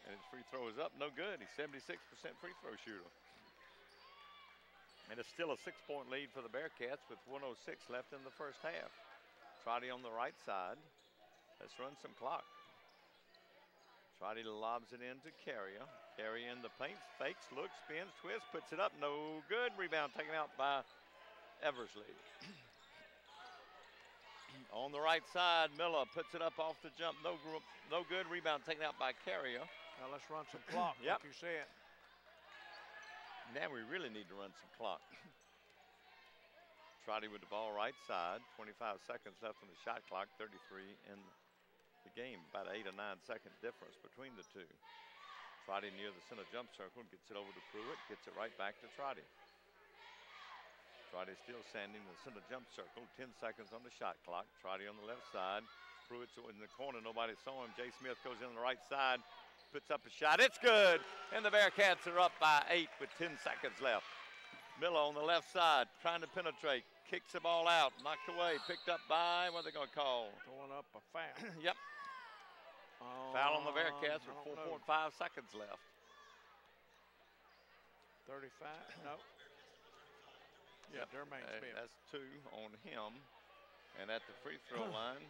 And his free throw is up, no good. He's 76% free throw shooter. And it's still a 6-point lead for the Bearcats with 1:06 left in the first half. Trotty on the right side. Let's run some clock. Trotty lobs it into Carrier. Carrier in the paint, fakes, looks, spins, twists, puts it up, no good. Rebound taken out by Eversley. On the right side, Miller puts it up off the jump, no good. Rebound taken out by Carrier. Now let's run some clock, like you said. Now we really need to run some clock. Trotty with the ball right side, 25 seconds left on the shot clock, 33 in the game, about 8 or 9 second difference between the two. Trotty near the center jump circle, gets it over to Pruitt, gets it right back to Trotty. Trotty still standing in the center jump circle, 10 seconds on the shot clock. Trotty on the left side, Pruitt's in the corner, nobody saw him. Jay Smith goes in on the right side, puts up a shot, it's good! And the Bearcats are up by 8 with 10 seconds left. Miller on the left side, trying to penetrate, kicks the ball out, knocked away, picked up by, what are they going to call? Throwing up a foul. Yep. Foul on the Bearcats with 4.5 seconds left. 35, no. Yeah, Dermaine Smith. That's 2 on him. And at the free throw line,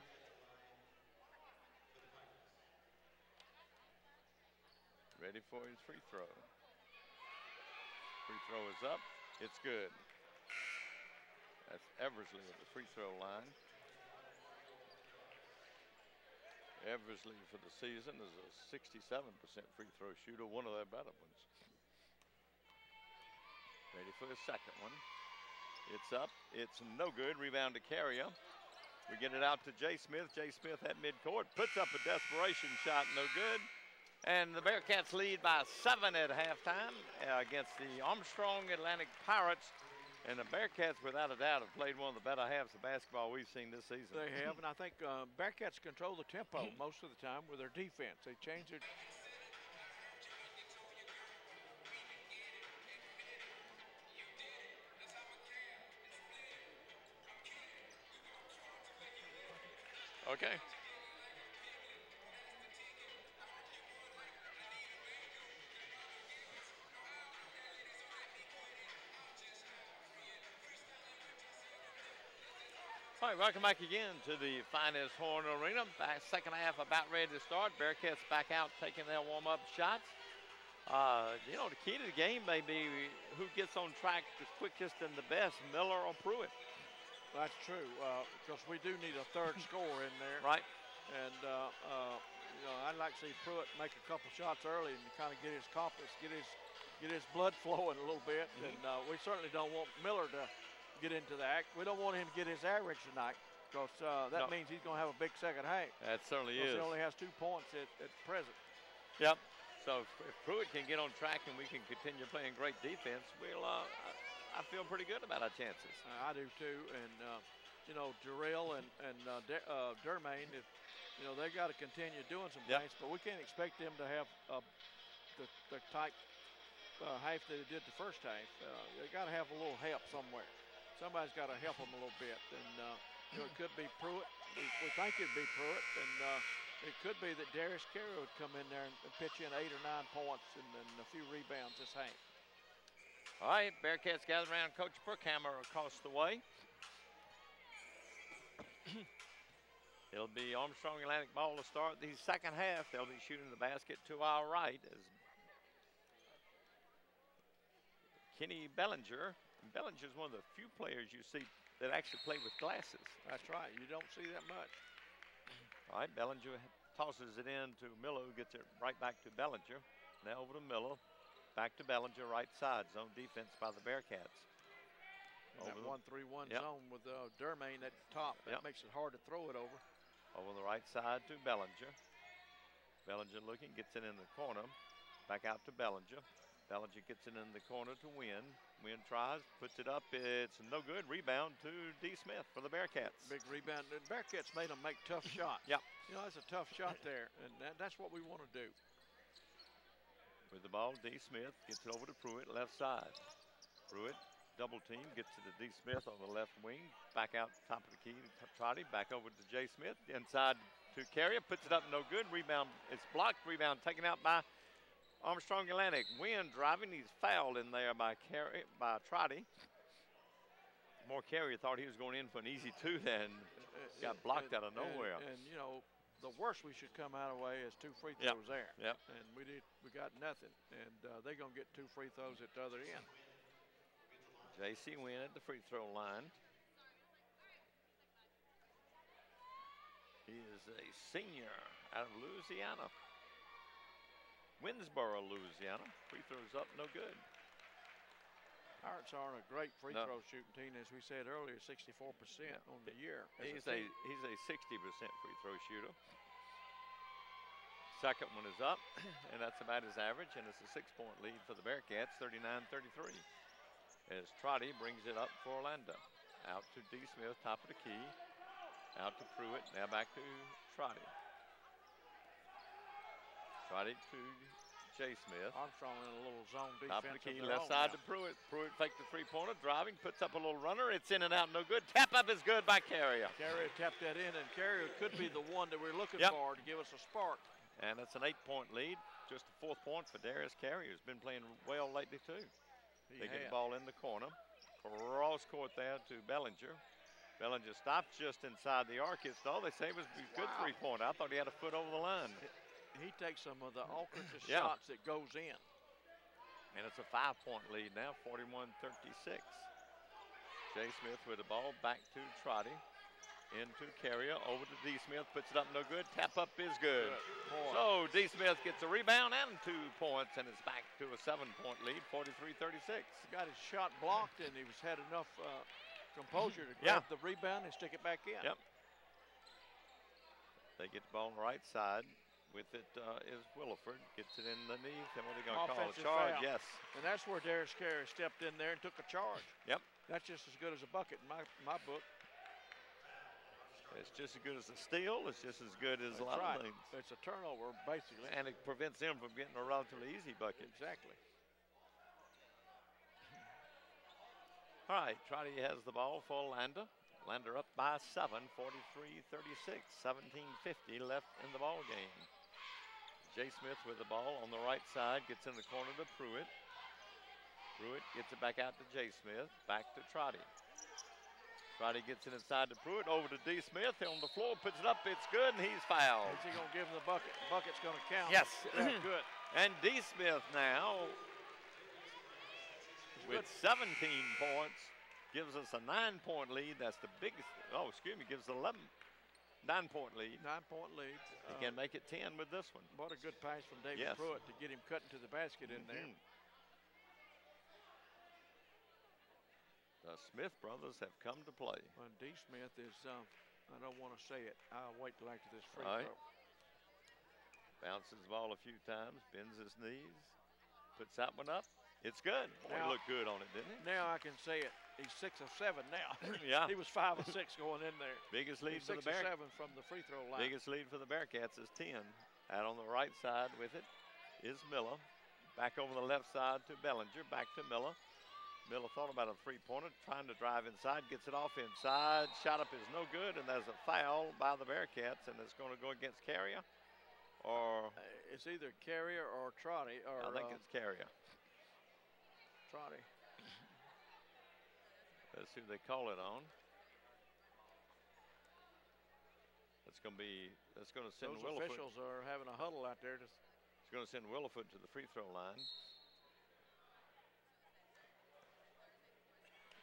ready for his free throw. Free throw is up. It's good. That's Eversley at the free throw line. Eversley for the season is a 67% free throw shooter, one of their better ones. Ready for his second one. It's up. It's no good. Rebound to Carrier. We get it out to Jay Smith. Jay Smith at midcourt puts up a desperation shot, no good. And the Bearcats lead by 7 at halftime against the Armstrong Atlantic Pirates. And the Bearcats, without a doubt, have played one of the better halves of basketball we've seen this season. They have, and I think Bearcats control the tempo most of the time with their defense. They change it. Okay. All right, welcome back again to the finest Horn Arena. Second half about ready to start. Bearcats back out taking their warm-up shots. You know, the key to the game may be who gets on track the quickest and the best, Miller or Pruitt. That's true, because we do need a third score in there. Right. And, you know, I'd like to see Pruitt make a couple shots early and kind of get his confidence, get his blood flowing a little bit. And we certainly don't want Miller to get into the act. We don't want him to get his average tonight because that means he's going to have a big second half. That certainly is. He only has 2 points at present. Yep. So if Pruitt can get on track and we can continue playing great defense, I feel pretty good about our chances. I do too. And you know, Jarrell and Dermain, they got to continue doing some things, but we can't expect them to have the type half that they did the first half. They got to have a little help somewhere. Somebody's got to help them a little bit. And it could be Pruitt. We think it'd be Pruitt, and it could be that Darius Carey would come in there and pitch in 8 or 9 points and a few rebounds this half. All right, Bearcats gather around Coach Brookhammer across the way. It'll be Armstrong Atlantic ball to start the second half. They'll be shooting the basket to our right as Kenny Bellinger. Bellinger's one of the few players you see that actually play with glasses. That's right. You don't see that much. All right, Bellinger tosses it in to Miller, who gets it right back to Bellinger. Now over to Miller. Back to Bellinger, right side. Zone defense by the Bearcats. That 1-3-1 zone with Dermain at the top. That makes it hard to throw it over. Over the right side to Bellinger. Bellinger looking, gets it in the corner. Back out to Bellinger. Bellinger gets it in the corner to Wynn. Wynn tries, puts it up. It's no good. Rebound to D. Smith for the Bearcats. Big rebound. The Bearcats made them make tough shots. Yep. That's a tough shot there, and that's what we want to do. With the ball, D. Smith gets it over to Pruitt, left side. Pruitt, double team, gets it to D. Smith on the left wing. Back out top of the key to Trotty. Back over to J. Smith. Inside to Carrier. Puts it up, no good. Rebound, it's blocked. Rebound taken out by Armstrong Atlantic. Wynn driving. He's fouled in there by Trotty. More Carrier thought he was going in for an easy 2 then. Got blocked out of nowhere. And the worst we should come out of the way is 2 free throws there. Yep. And we got nothing. And they're going to get 2 free throws at the other end. J.C. Wynn at the free throw line. He is a senior out of Louisiana. Winsboro, Louisiana. Free throws up, no good. Pirates aren't a great free throw shooting team, as we said earlier, 64% on the year. He's a 60% free throw shooter. Second one is up, and that's about his average, and it's a 6-point lead for the Bearcats, 39-33. As Trotty brings it up for Orlando. Out to D. Smith, top of the key. Out to Pruitt, now back to Trotty. Trotty to J. Smith. Armstrong in a little zone defense. Top of the key, left side to Pruitt. Pruitt faked the 3-pointer, driving, puts up a little runner. It's in and out, no good. Tap up is good by Carrier. Carrier tapped that in, and Carrier could be the one that we're looking for to give us a spark. And it's an 8-point lead. Just the 4th point for Darius Carrier, who's been playing well lately, too. They get the ball in the corner. Cross court there to Bellinger. Bellinger stops just inside the arc. It's all they say was a good 3-pointer. I thought he had a foot over the line. He takes some of the offensive shots that goes in. And it's a 5-point lead now, 41-36. J. Smith with the ball back to Trotty. Into Carrier, over to D. Smith, puts it up, no good. Tap up is good. So D. Smith gets a rebound and 2 points, and it's back to a 7-point lead, 43-36. Got his shot blocked, and he had enough composure to grab the rebound and stick it back in. Yep. They get the ball on the right side. With it is Williford. Gets it in the knee. And what are they going to call? A charge? Yes. And that's where Darius Carey stepped in there and took a charge. Yep. That's just as good as a bucket in my book. It's just as good as a steal. It's just as good as a lot of things. It's a turnover, basically. And it prevents them from getting a relatively easy bucket. Exactly. All right, Trotty has the ball for Lander. Lander up by 7, 43-36, 17:50 left in the ball game. J. Smith with the ball on the right side, gets in the corner to Pruitt. Pruitt gets it back out to J. Smith, back to Trotty. Trotty gets it inside to Pruitt, over to D. Smith, on the floor, puts it up, it's good, and he's fouled. Is he going to give him the bucket? The bucket's going to count. Yes. That's good. And D. Smith now, with 17 points, gives us a 9-point lead. That's the biggest, gives us 9-point lead. 9-point lead. He can make it 10 with this one. What a good pass from David Pruitt to get him cutting to the basket in there. The Smith brothers have come to play. Well, D. Smith is, I don't want to say it. I'll wait till after this free All right. throw. Bounces the ball a few times, bends his knees, puts that one up. It's good. Boy, Now- he looked good on it, didn't he? Now I can say it. He's 6 of 7 now. Yeah. He was 5 of 6 going in there. Biggest lead He's for 6 the of Bearcats. 7 from the free throw line. Biggest lead for the Bearcats is 10. Out on the right side with it is Miller. Back over the left side to Bellinger. Back to Miller. Miller thought about a three-pointer, trying to drive inside, gets it off inside. Shot up is no good, and there's a foul by the Bearcats, and it's going to go against Carrier. Or It's either Carrier or Trotty. Or, I think it's Carrier. Trotty. That's who they call it on. That's going to send Those Willowfoot. officials are having a huddle out there. It's going to send Willowfoot to the free throw line.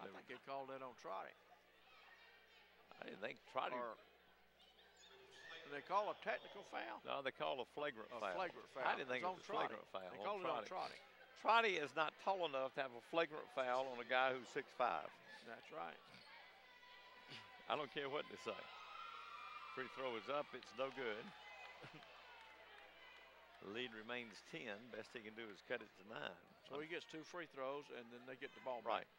I think they called that on Trotty. I didn't think Trotty. Or do they call a technical foul? No, they call a flagrant A foul. flagrant foul. I didn't think It's it on was a Trotty. flagrant foul. They called it on Trotty. Trotty is not tall enough to have a flagrant foul on a guy who's 6'5". That's right. I don't care what they say. Free throw is up. It's no good. The lead remains 10. Best he can do is cut it to 9. So he gets 2 free throws, and then they get the ball back. Right.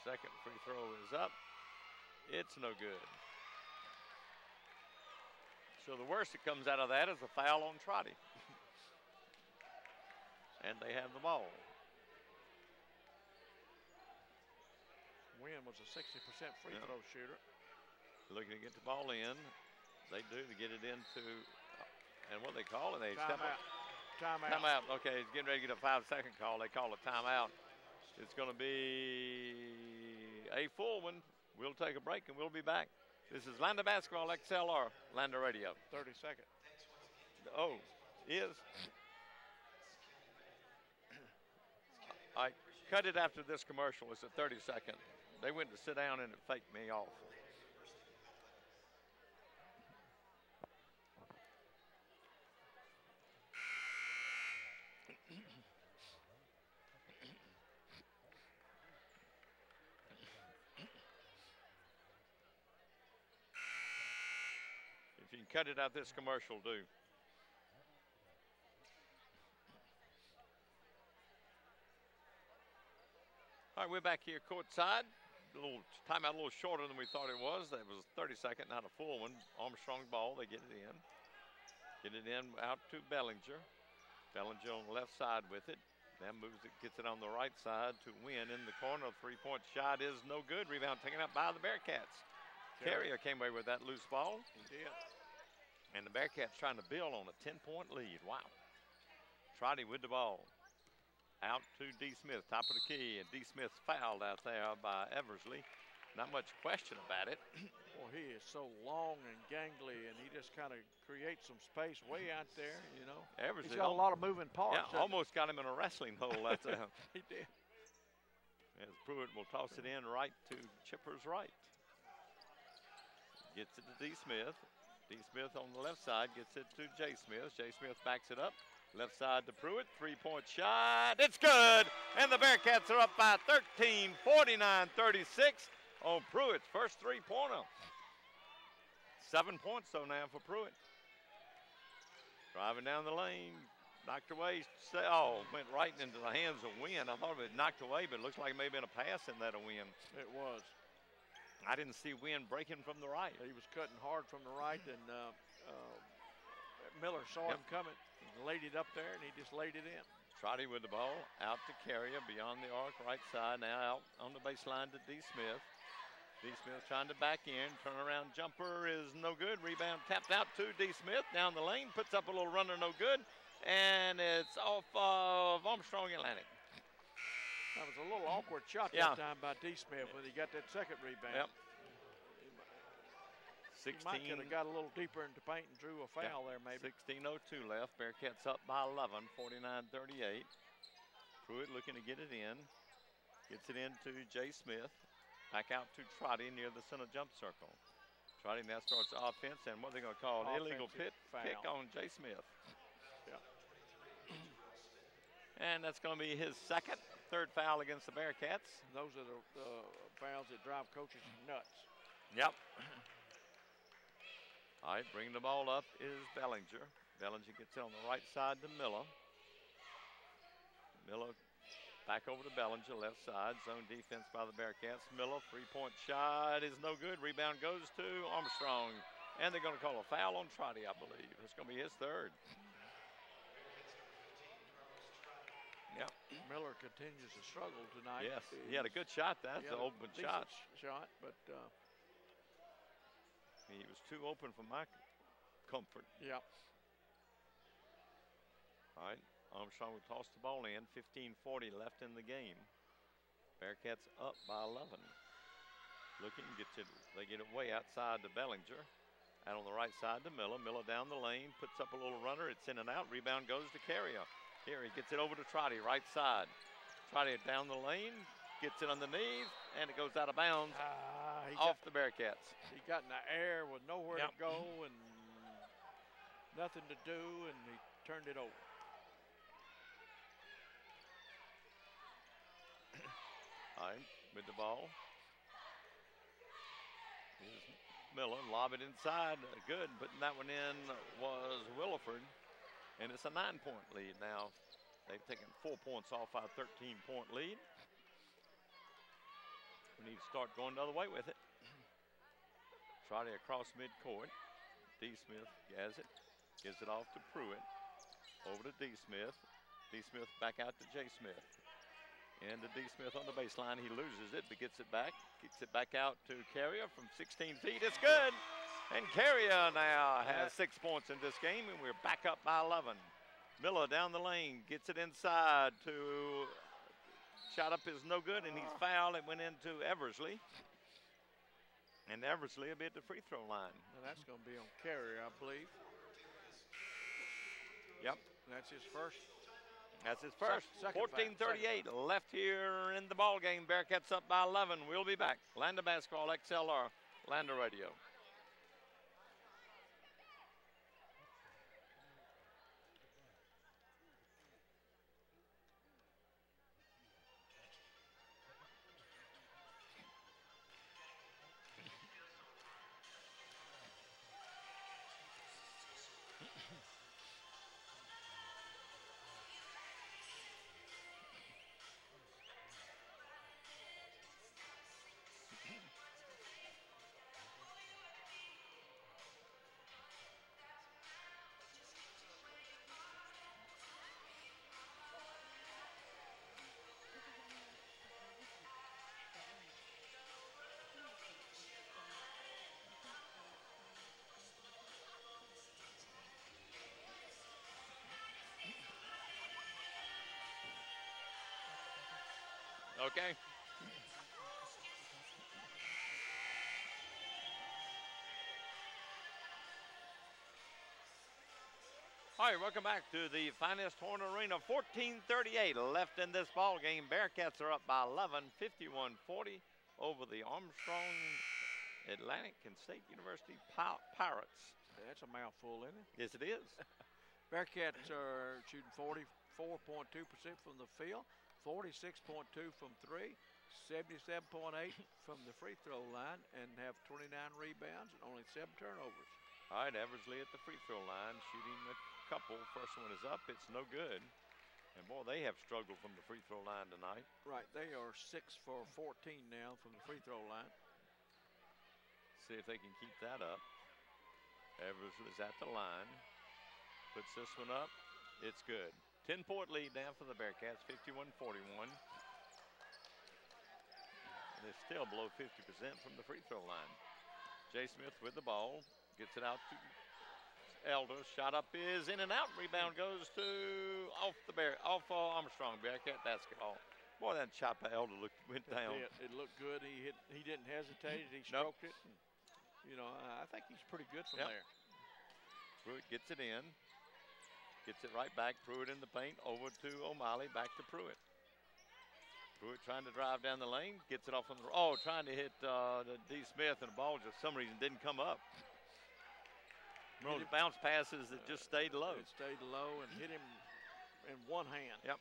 Second free throw is up. It's no good. So the worst that comes out of that is a foul on Trotty. And they have the ball. Wynn was a 60% free Yeah. throw shooter. Looking to get the ball in. They do to get it into, and what they call it, they step up. Timeout. Timeout. Okay, he's getting ready to get a 5-second call. They call a timeout. It's going to be a full one. We'll take a break and we'll be back. This is Lander Basketball XLR, Lander Radio. 30 seconds. Oh, is. I cut it after this commercial. It's a 30-second. They went to sit down and it faked me off. If you can cut it out this commercial, do. All right, we're back here courtside. A little timeout, a little shorter than we thought it was. That was a 30-second, not a full one. Armstrong ball, they get it in. Get it in out to Bellinger. Bellinger on the left side with it. Now moves it, gets it on the right side to Wynn in the corner. Three-point shot is no good. Rebound taken out by the Bearcats. Carrier came away with that loose ball. He did. And the Bearcats trying to build on a 10-point lead. Wow. Trotty with the ball. Out to D. Smith, top of the key. And D. Smith fouled out there by Eversley. Not much question about it. Well, he is so long and gangly, and he just kind of creates some space way out there, you know. Eversley He's got a lot of moving parts. Yeah, almost got him in a wrestling hole out there. He did. As Pruitt will toss it in right to Chipper's right. Gets it to D. Smith. D. Smith on the left side gets it to J. Smith. J. Smith backs it up. Left side to Pruitt. Three-point shot. It's good. And the Bearcats are up by 13, 49-36 on Pruitt's first three-pointer. 7 points, though, now for Pruitt. Driving down the lane. Knocked away. Oh, went right into the hands of Wynn. I thought it was knocked away, but it looks like it may have been a pass in that of Wynn. It was. I didn't see Wynn breaking from the right. He was cutting hard from the right, and Miller saw him coming, laid it up there, and he just laid it in. Trotty with the ball, out to Carrier, beyond the arc, right side, now out on the baseline to D. Smith. D. Smith trying to back in, turnaround jumper is no good. Rebound tapped out to D. Smith, down the lane, puts up a little runner, no good. And it's off of Armstrong Atlantic. That was a little awkward shot Yeah. that time by D. Smith when he got that second rebound. Yep. He might could have got a little deeper into paint and drew a foul there, maybe. 16:02 left. Bearcats up by 11, 49-38. Pruitt looking to get it in. Gets it into J. Smith. Back out to Trotty near the center jump circle. Trotty now starts offense, and what they're going to call an illegal Offensive kick foul. on J. Smith. Yeah. And that's going to be his third foul against the Bearcats. Those are the fouls that drive coaches nuts. Yep. All right, bringing the ball up is Bellinger. Bellinger gets it on the right side to Miller. Miller back over to Bellinger, left side. Zone defense by the Bearcats. Miller, three-point shot is no good. Rebound goes to Armstrong. And they're going to call a foul on Trotty, I believe. It's going to be his third. Yep. Miller continues to struggle tonight. Yes, he had a good shot. That's an open shot. But he was too open for my comfort. Yeah. All right, Armstrong will toss the ball in. 15:40 left in the game. Bearcats up by 11. Looking, they get it way outside to Bellinger. Out on the right side to Miller. Miller down the lane, puts up a little runner. It's in and out. Rebound goes to Carrier. Here he gets it over to Trotty, right side. Trotty down the lane, gets it underneath, and it goes out of bounds off the Bearcats. He got in the air with nowhere to go and nothing to do, and he turned it over. All right, with the ball. Here's Miller, lob it inside. Good, putting that one in was Williford. And it's a 9-point lead now. They've taken 4 points off our 13-point lead. We need to start going the other way with it. Trotty across midcourt. D. Smith has it. Gives it off to Pruitt. Over to D. Smith. D. Smith back out to J. Smith. And to D. Smith on the baseline. He loses it, but gets it back. Gets it back out to Carrier from 16 feet. It's good. And Carrier now has 6 points in this game, and we're back up by 11. Miller down the lane, gets it inside to, shot up is no good, and he's fouled. It went into Eversley. And Eversley will be at the free throw line. And that's going to be on Carrier, I believe. Yep. That's his first. That's his first. 14:38 foul. left here in the ball game. Bearcats up by 11. We'll be back. Lander Basketball XLR, Lander Radio. Okay. All right, welcome back to the finest Horn Arena. 14:38 left in this ball game. Bearcats are up by 11, 51-40 over the Armstrong Atlantic and State University Pirates. That's a mouthful, isn't it? Yes, it is. Bearcats are shooting 44.2% from the field, 46.2 from three, 77.8 from the free throw line, and have 29 rebounds and only 7 turnovers. All right, Eversley at the free throw line, shooting a couple. First one is up. It's no good. And, boy, they have struggled from the free throw line tonight. Right. They are 6 for 14 now from the free throw line. See if they can keep that up. Eversley's at the line. Puts this one up. It's good. 10-point lead now for the Bearcats, 51-41. They're still below 50% from the free throw line. Jay Smith with the ball. Gets it out to Elder. Shot up is in and out. Rebound goes to off Armstrong. Bearcat basketball. Boy, that shot by Elder went down. It looked good. He didn't hesitate. He stroked it. And, you know, I think he's pretty good from there. Pruitt gets it in. Gets it right back. Pruitt in the paint. Over to O'Malley. Back to Pruitt. Pruitt trying to drive down the lane. Gets it off on the trying to hit D. Smith, and the ball just some reason didn't come up. Those bounce passes that just stayed low. It stayed low and hit him in one hand. Yep.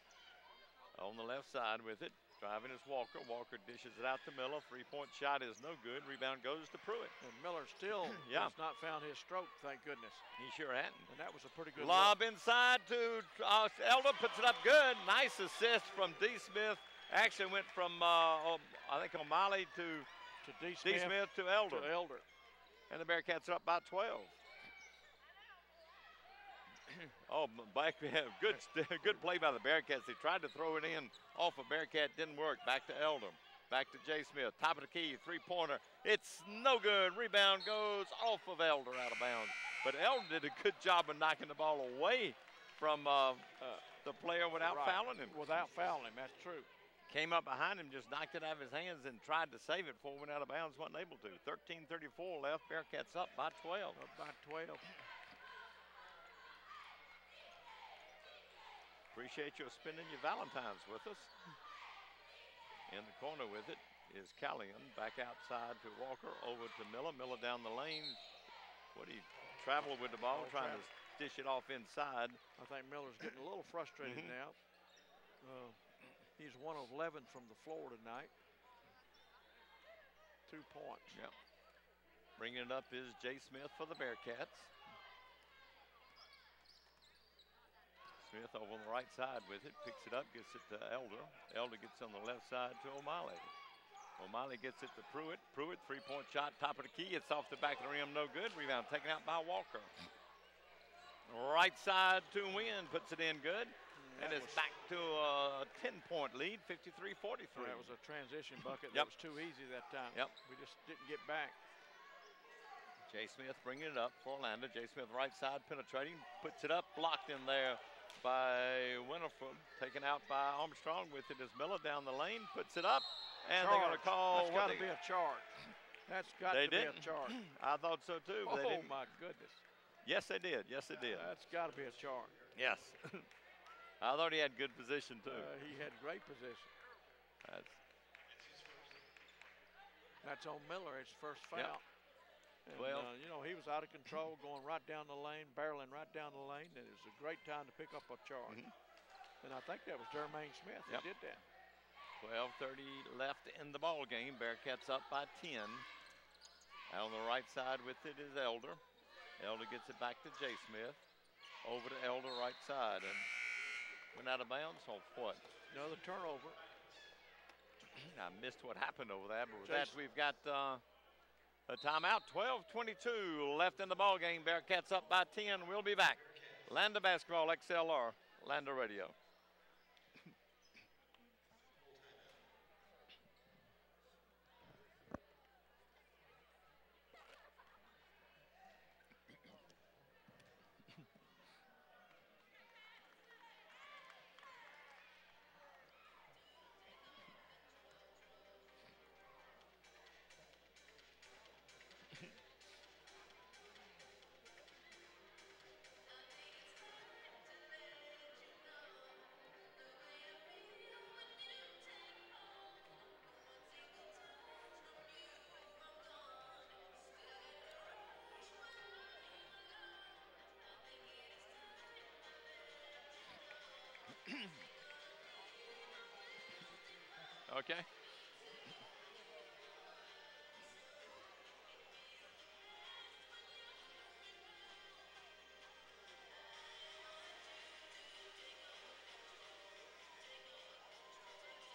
On the left side with it. Driving is Walker. Walker dishes it out to Miller. Three-point shot is no good. Rebound goes to Pruitt. And Miller still has not found his stroke, thank goodness. He sure hadn't. And that was a pretty good lob inside to Elder, puts it up good. Nice assist from D. Smith. Actually went from, I think, O'Malley to D. Smith to Elder. And the Bearcats are up by 12. Good play by the Bearcats. They tried to throw it in off of Bearcat, didn't work. Back to Elder. Back to J. Smith. Top of the key, three-pointer. It's no good. Rebound goes off of Elder, out of bounds. But Elder did a good job of knocking the ball away from the player without fouling him. Without fouling him, that's true. Came up behind him, just knocked it out of his hands and tried to save it before it went out of bounds, wasn't able to. 13:34 left. Bearcats up by 12. Up by 12. Appreciate you spending your Valentines with us. In the corner with it is Callion. Back outside to Walker. Over to Miller. Miller down the lane. What he traveled with the ball, trying to dish it off inside. I think Miller's getting a little frustrated now. He's 1 of 11 from the floor tonight. 2 points. Yep. Bringing it up is J. Smith for the Bearcats. Smith over on the right side with it, picks it up, gets it to Elder. Elder gets on the left side to O'Malley. O'Malley gets it to Pruitt. Pruitt, three-point shot, top of the key. It's off the back of the rim, no good. Rebound taken out by Walker. Right side to Wynn, puts it in good. And it's back to a 10-point lead, 53-43. That was a transition bucket that was too easy that time. We just didn't get back. J. Smith bringing it up for Orlando. J. Smith right side penetrating, puts it up, blocked in there by Winifred, taken out by Armstrong. With it is Miller down the lane, puts it up, and they're going to call. That's got to be a charge. That's got to be a charge. I thought so too. But oh my goodness. Yes, they did. Yes, they did. That's got to be a charge. Yes. I thought he had good position too. He had great position. That's on Miller. His first foul. And, you know, he was out of control, going right down the lane, barreling right down the lane, and it was a great time to pick up a charge. And I think that was Jermaine Smith who did that. 12:30 left in the ball game. Bearcats up by 10. Out on the right side with it is Elder. Elder gets it back to J. Smith. Over to Elder right side, and went out of bounds on what? Another turnover. I missed what happened over there, but with that we've got a timeout. 12:22 left in the ball game. Bearcats up by 10. We'll be back. Lander Basketball XLR, Lander Radio. Okay.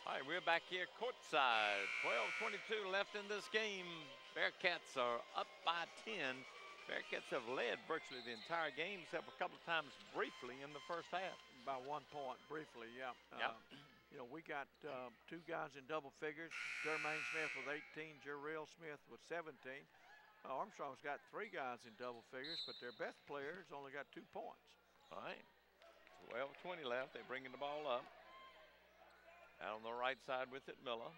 All right, we're back here courtside. 12:22 left in this game. Bearcats are up by 10. Bearcats have led virtually the entire game, except a couple of times briefly in the first half. By 1 point, briefly, you know, we got 2 guys in double figures. Jermaine Smith with 18, Jarrell Smith with 17. Armstrong's got 3 guys in double figures, but their best players only got 2 points. All right, 12:20 left. They're bringing the ball up. Out on the right side with it, Miller.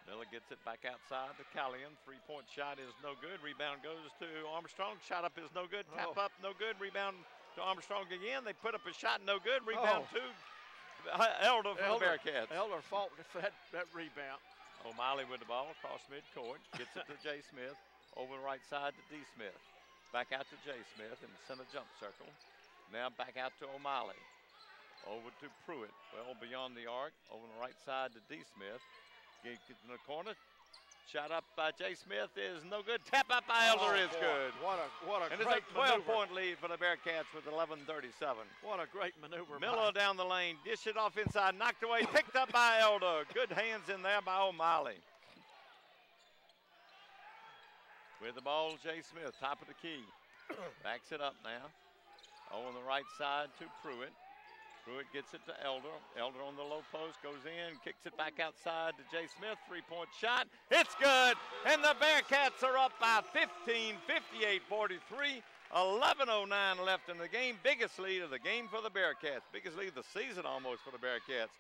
Miller gets it back outside to Callion. Three-point shot is no good. Rebound goes to Armstrong. Shot up is no good. Tap up, no good. Rebound to Armstrong again. They put up a shot, no good. Rebound to Elder for the Bearcats. Elder fought for that rebound. O'Malley with the ball across midcourt. Gets it to J. Smith. Over the right side to D. Smith. Back out to J. Smith in the center jump circle. Now back out to O'Malley. Over to Pruitt. Well beyond the arc. Over on the right side to D. Smith. Gets in the corner. Shot up by Jay Smith is no good. Tap up by Elder is boy. good. What a And it's great a 12-point maneuver. lead for the Bearcats with 11:37. What a great maneuver. Miller down the lane, dish it off inside, knocked away, picked up by Elder. Good hands in there by O'Malley. With the ball, Jay Smith, top of the key. Backs it up now. On the right side to Pruitt. Pruitt gets it to Elder. Elder on the low post, goes in, kicks it back outside to Jay Smith. 3-point shot. It's good. And the Bearcats are up by 15, 58-43. 11:09 left in the game. Biggest lead of the game for the Bearcats. Biggest lead of the season almost for the Bearcats.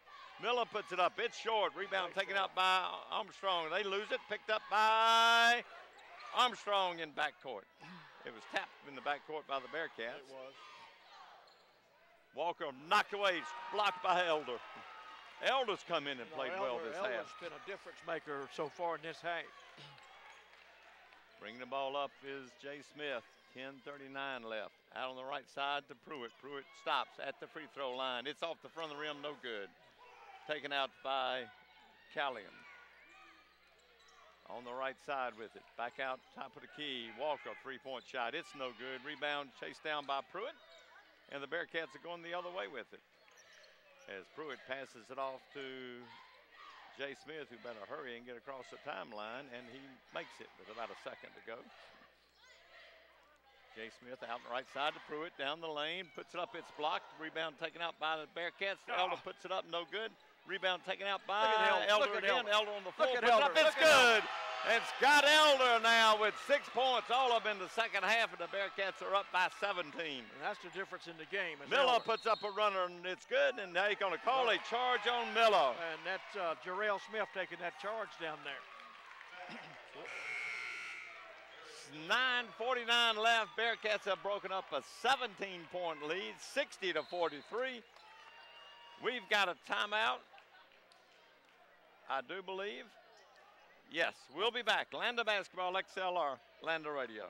Miller puts it up. It's short. Rebound taken out by Armstrong. They lose it. Picked up by Armstrong in backcourt. It was tapped in the backcourt by the Bearcats. It was. Walker knocked away, blocked by Elder. Elder's come in and played well this Elder's half. been a difference maker so far in this half. Bringing the ball up is Jay Smith. 10:39 left. Out on the right side to Pruitt. Pruitt stops at the free throw line. It's off the front of the rim, no good. Taken out by Callion. On the right side with it. Back out top of the key. Walker, 3-point shot. It's no good. Rebound chased down by Pruitt. And the Bearcats are going the other way with it. As Pruitt passes it off to Jay Smith, who better hurry and get across the timeline, and he makes it with about a second to go. Jay Smith out on the right side to Pruitt, down the lane, puts it up, it's blocked. Rebound taken out by the Bearcats. Elder puts it up, no good. Rebound taken out by Elder again. Elder on the floor, puts it up, it's good. And Scott Elder now with 6 points, all of them in the second half, and the Bearcats are up by 17. And that's the difference in the game. Miller puts up a runner, and it's good, and they're going to call a charge on Miller. And that's Jarrell Smith taking that charge down there. 9:49 left. Bearcats have broken up a 17-point lead, 60-43. We've got a timeout, I do believe. Yes, we'll be back. Lander Basketball, XLR, Lander Radio.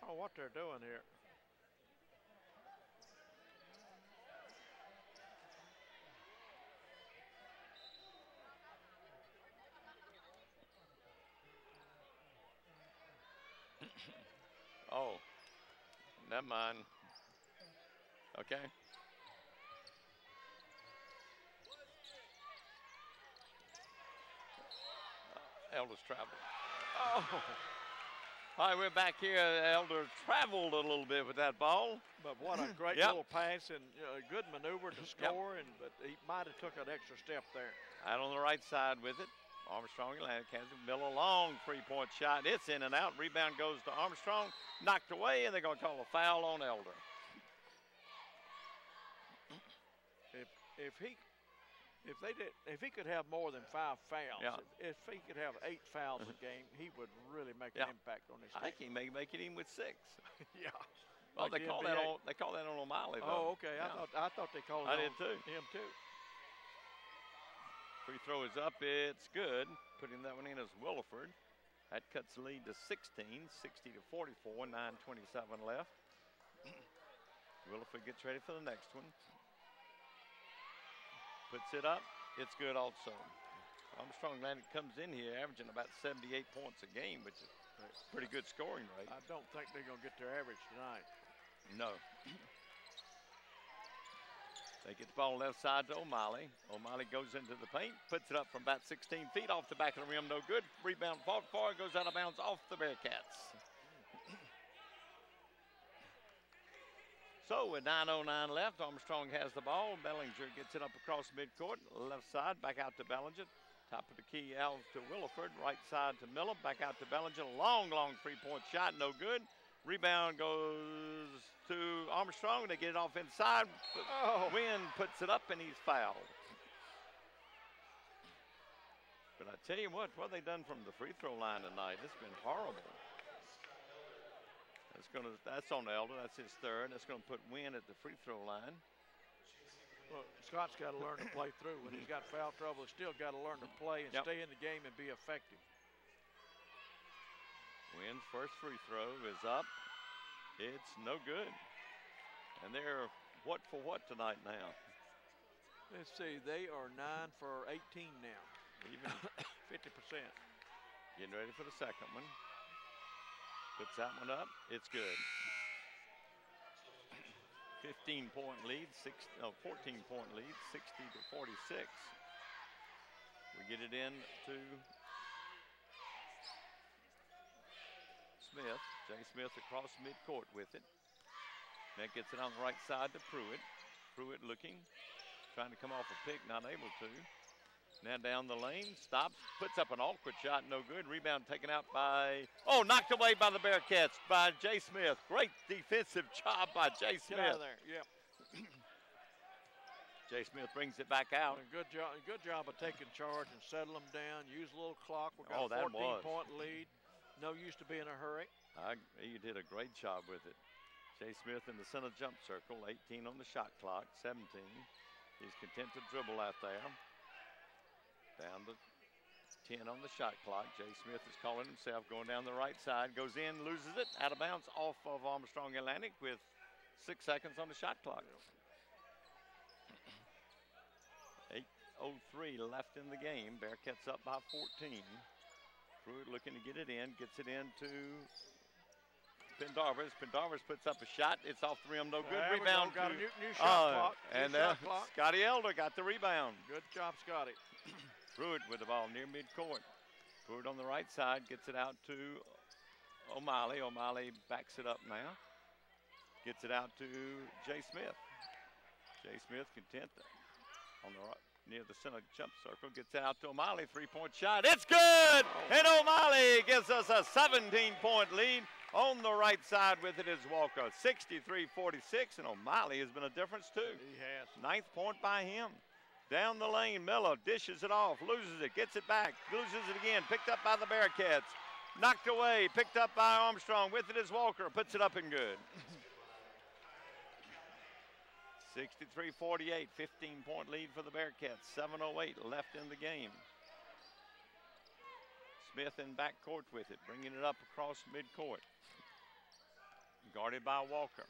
Oh, what they're doing here. Oh, never mind. Okay. Elder's traveled. Oh. All right, we're back here. Elder traveled a little bit with that ball. But what a great little pass and good maneuver to score, but he might have took an extra step there. Out on the right side with it. Armstrong, Miller, long 3-point shot. It's in and out. Rebound goes to Armstrong. Knocked away, and they're going to call a foul on Elder. If he could have more than 5 fouls, if he could have 8 fouls a game, he would really make an impact on this game. I think he may make it even with 6. Yeah. Well, they call that on O'Malley, though. Oh, okay. I thought they called it did too. Him too. Free throw is up. It's good. Putting that one in as Williford. That cuts the lead to 16, 60-44, 9:27 left. Williford gets ready for the next one. Puts it up. It's good also. Armstrong Atlantic comes in here averaging about 78 points a game, which is a pretty good scoring rate. I don't think they're going to get their average tonight. No. They get the ball left side to O'Malley. O'Malley goes into the paint, puts it up from about 16 feet off the back of the rim, no good. Rebound fought for, goes out of bounds off the Bearcats. So with 9:09 left, Armstrong has the ball. Bellinger gets it up across midcourt, left side, back out to Bellinger. Top of the key out to Williford, right side to Miller, back out to Bellinger. Long 3-point shot, no good. Rebound goes to Armstrong. They get it off inside. Wynn puts it up, and he's fouled. But I tell you what have they done from the free throw line tonight? It's been horrible. That's on Elder. That's his third. That's going to put Wynn at the free throw line. Well, Scott's got to learn to play through. When he's got foul trouble, he's still got to learn to play and stay in the game and be effective. Wynn's first free throw is up. It's no good. And they're what for what tonight now? Let's see, they are 9 for 18 now. Even 50%. getting ready for the second one. Puts that one up. It's good. 15-point lead, 14-point lead, 60-46. We get it in to Smith. Jay Smith across midcourt with it. That gets it on the right side to Pruitt. Pruitt looking, trying to come off a pick, not able to. Now down the lane, stops, puts up an awkward shot, no good. Rebound taken out by, knocked away by the Bearcats by Jay Smith. Great defensive job by Jay Smith. Get out of there, yep. Jay Smith brings it back out. Good job of taking charge and settle them down. Use a little clock. We got a 14-point lead. No use to be in a hurry. He did a great job with it. Jay Smith in the center jump circle, 18 on the shot clock, 17. He's content to dribble out there. Down to 10 on the shot clock. Jay Smith is calling himself, going down the right side, goes in, loses it, out of bounds off of Armstrong Atlantic with 6 seconds on the shot clock. 8:03 left in the game. Bearcats up by 14. Pruitt looking to get it in, gets it into Pendarvis. Pendarvis puts up a shot. It's off the rim, no good. There Rebound. Got a new shot clock. And clock. Scotty Elder got the rebound. Good job, Scotty. Pruitt with the ball near midcourt. Pruitt on the right side gets it out to O'Malley. O'Malley backs it up now. Gets it out to Jay Smith. Jay Smith content on the right, near the center jump circle. Gets it out to O'Malley. 3-point shot. It's good! And O'Malley gives us a 17-point lead. On the right side with it is Walker. 63-46, and O'Malley has been a difference too. He has. 9th point by him. Down the lane, Miller dishes it off, loses it, gets it back, loses it again, picked up by the Bearcats. Knocked away, picked up by Armstrong. With it is Walker, puts it up and good. 63-48, 15-point lead for the Bearcats. 7:08 left in the game. Smith in backcourt with it, bringing it up across midcourt. Guarded by Walker.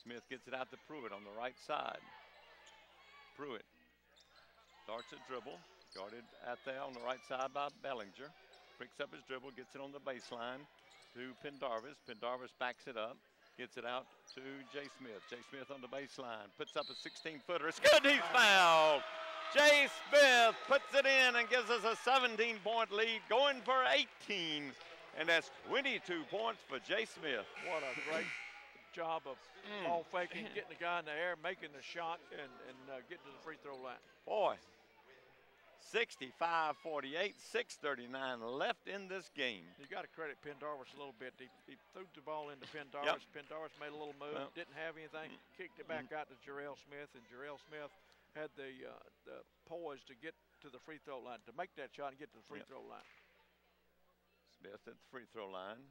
Smith gets it out to Pruitt on the right side. Pruitt starts a dribble, guarded out there on the right side by Bellinger. Picks up his dribble, gets it on the baseline to Pendarvis. Pendarvis backs it up, gets it out to Jay Smith. Jay Smith on the baseline, puts up a 16-footer. It's good, he's fouled. Jay Smith puts it in and gives us a 17-point lead, going for 18. And that's 22 points for Jay Smith. What a great job of ball faking, getting the guy in the air, making the shot, and getting to the free throw line. Boy, 65-48, 6:39 left in this game. You got to credit Pendarvis a little bit. He threw the ball into Pendarvis. Yep. Pendarvis made a little move, didn't have anything, kicked it back out to Jarrell Smith, and Jarrell Smith had the poise to get to the free throw line, to make that shot and get to the free throw line. Smith at the free throw line,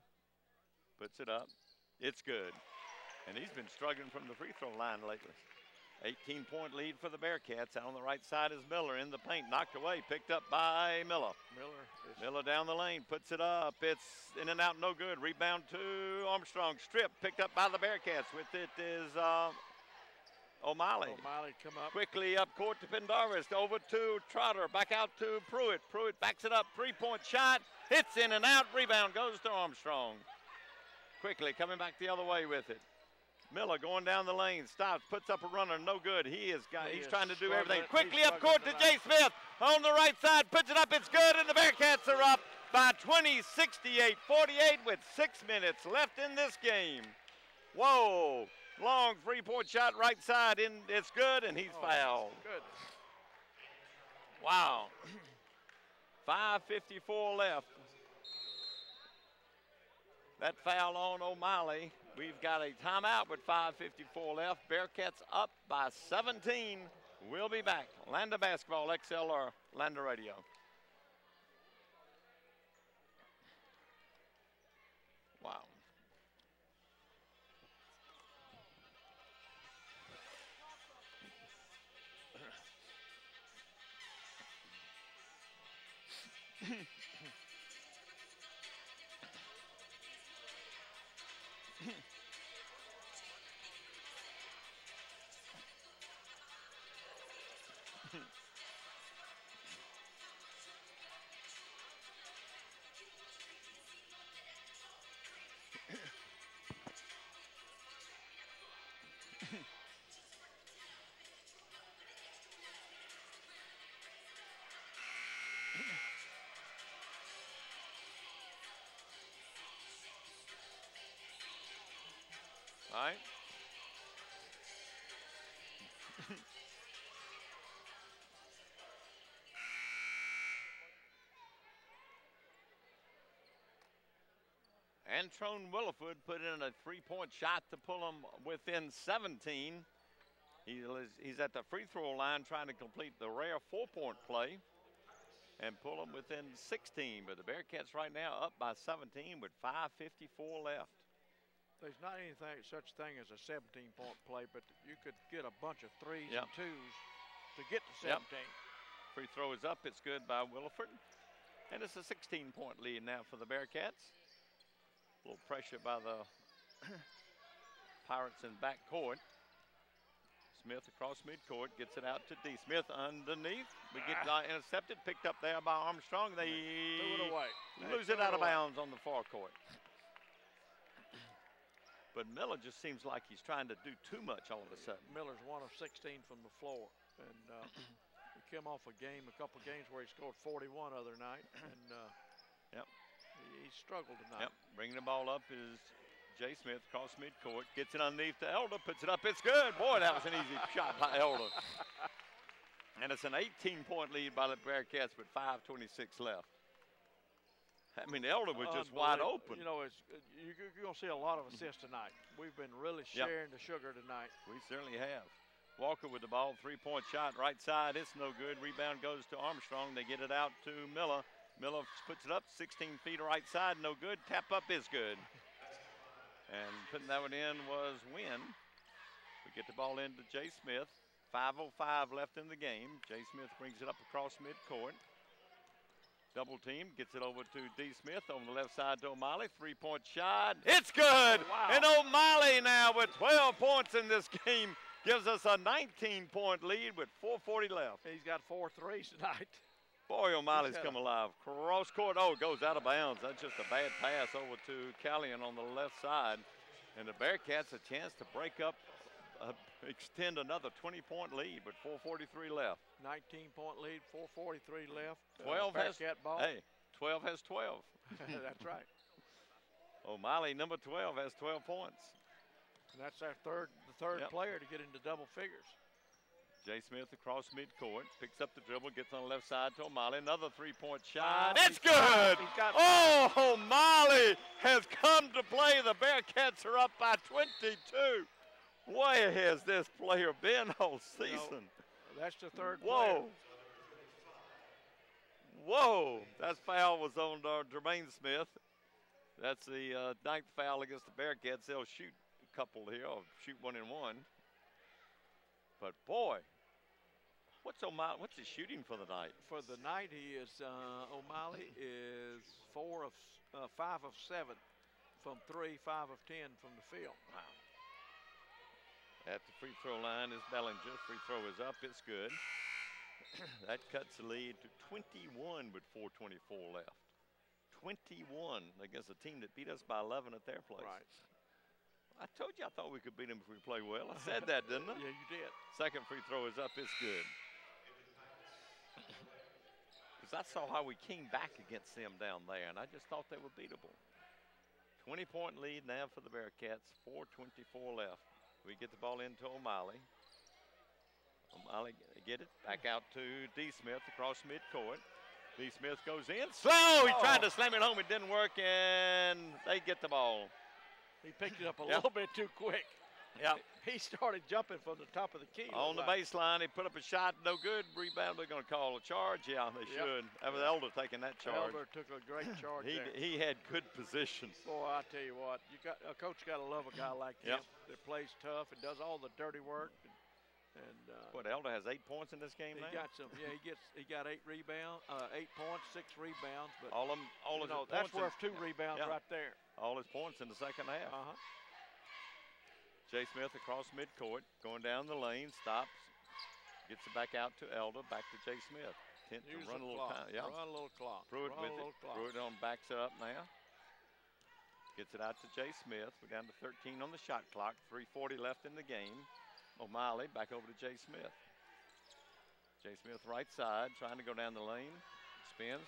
puts it up. It's good. And he's been struggling from the free throw line lately. 18-point lead for the Bearcats. Out on the right side is Miller in the paint. Knocked away, picked up by Miller. Miller down the lane, puts it up. It's in and out, no good. Rebound to Armstrong. Strip, picked up by the Bearcats. With it is O'Malley. O'Malley come up. Quickly up court to Pendarvis. Over to Trotter. Back out to Pruitt. Pruitt backs it up. 3-point shot. It's in and out. Rebound goes to Armstrong. Quickly coming back the other way with it. Miller going down the lane, stops, puts up a runner, no good. He's trying to do everything. Quickly up court to Jay Smith on the right side, puts it up, it's good, and the Bearcats are up by 20, 68-48 with 6 minutes left in this game. Whoa, long 3-point shot right side, in, it's good, and he's fouled. Good. Wow. 5:54 left. That foul on O'Malley. We've got a timeout with 5:54 left. Bearcats up by 17. We'll be back. Lander Basketball, XLR, Lander Radio. Wow. All right. Antrone Williford put in a three-point shot to pull him within 17. He's at the free throw line trying to complete the rare four-point play and pull him within 16. But the Bearcats right now up by 17 with 5:54 left. There's not such thing as a 17-point play, but you could get a bunch of threes and twos to get to 17. Free throw is up. It's good by Williford. And it's a 16-point lead now for the Bearcats. A little pressure by the Pirates in backcourt. Smith across midcourt, gets it out to D. Smith underneath. We get intercepted, picked up there by Armstrong. They threw it away. Lose it out of bounds on the far court. But Miller just seems like he's trying to do too much all of a sudden. Miller's 1 of 16 from the floor. And he came off a couple games where he scored 41 other night. And he struggled tonight. Bringing the ball up is Jay Smith across midcourt. Gets it underneath to Elder. Puts it up. It's good. Boy, that was an easy shot by Elder. And it's an 18-point lead by the Bearcats with 5:26 left. I mean, Elder was just wide open. You know, you're going to see a lot of assists tonight. We've been really sharing the sugar tonight. We certainly have. Walker with the ball, three-point shot, right side. It's no good. Rebound goes to Armstrong. They get it out to Miller. Miller puts it up 16 feet right side. No good. Tap up is good. And putting that one in was Wynn. We get the ball into Jay Smith. 5:05 left in the game. Jay Smith brings it up across midcourt. Double team, gets it over to D. Smith on the left side to O'Malley. Three-point shot. It's good. Wow. And O'Malley now with 12 points in this game gives us a 19-point lead with 4:40 left. He's got 4 threes tonight. Boy, O'Malley's come alive. Cross court, it goes out of bounds. That's just a bad pass over to Callion on the left side. And the Bearcats a chance to break up, extend another 20-point lead with 4:43 left. 19-point lead, 4:43 left. 12 has ball. Hey, 12 has 12. That's right. O'Malley, number 12, has 12 points. And that's the third player to get into double figures. Jay Smith across midcourt, picks up the dribble, gets on the left side to O'Malley. Another three-point shot. It's good! O'Malley has come to play. The Bearcats are up by 22. Where has this player been all season? That's the third player. Whoa. Whoa. That foul was on Jermaine Smith. That's the ninth foul against the Bearcats. They'll shoot a couple here, or shoot 1 and 1. But boy, what's his shooting for the night? For the night, he is O'Malley is 5 of 7 from 3, 5 of 10 from the field. Wow. At the free throw line is Bellinger. Free throw is up. It's good. That cuts the lead to 21 with 4:24 left. 21 against a team that beat us by 11 at their place. Right. I told you I thought we could beat them if we play well. I said that, didn't I? Yeah, you did. Second free throw is up. It's good. Because I saw how we came back against them down there, and I just thought they were beatable. 20-point lead now for the Bearcats. 4:24 left. We get the ball into O'Malley. O'Malley get it back out to D. Smith across midcourt. D. Smith goes in. Slow! He tried to slam it home. It didn't work, and they get the ball. He picked it up a little bit too quick. Yeah. He started jumping from the top of the key. On the baseline, he put up a shot, no good. Rebound, they're going to call a charge. Yeah, they should. That was Elder taking that charge. Elder took a great charge there. He had good positions. Boy, I tell you what, a coach got to love a guy like him that plays tough and does all the dirty work. What, Elder has 8 points in this game now? He got some. Yeah, he got 8 rebounds, 8 points, 6 rebounds. But all of them. That's worth 2 rebounds right there. All his points in the second half. Jay Smith across midcourt, going down the lane, stops, gets it back out to Elder, back to Jay Smith. Run a little time. Yeah. Run a little clock. Pruitt with it. Pruitt backs it up now. Gets it out to Jay Smith. We're down to 13 on the shot clock. 3:40 left in the game. O'Malley back over to Jay Smith. Jay Smith right side, trying to go down the lane. Spins,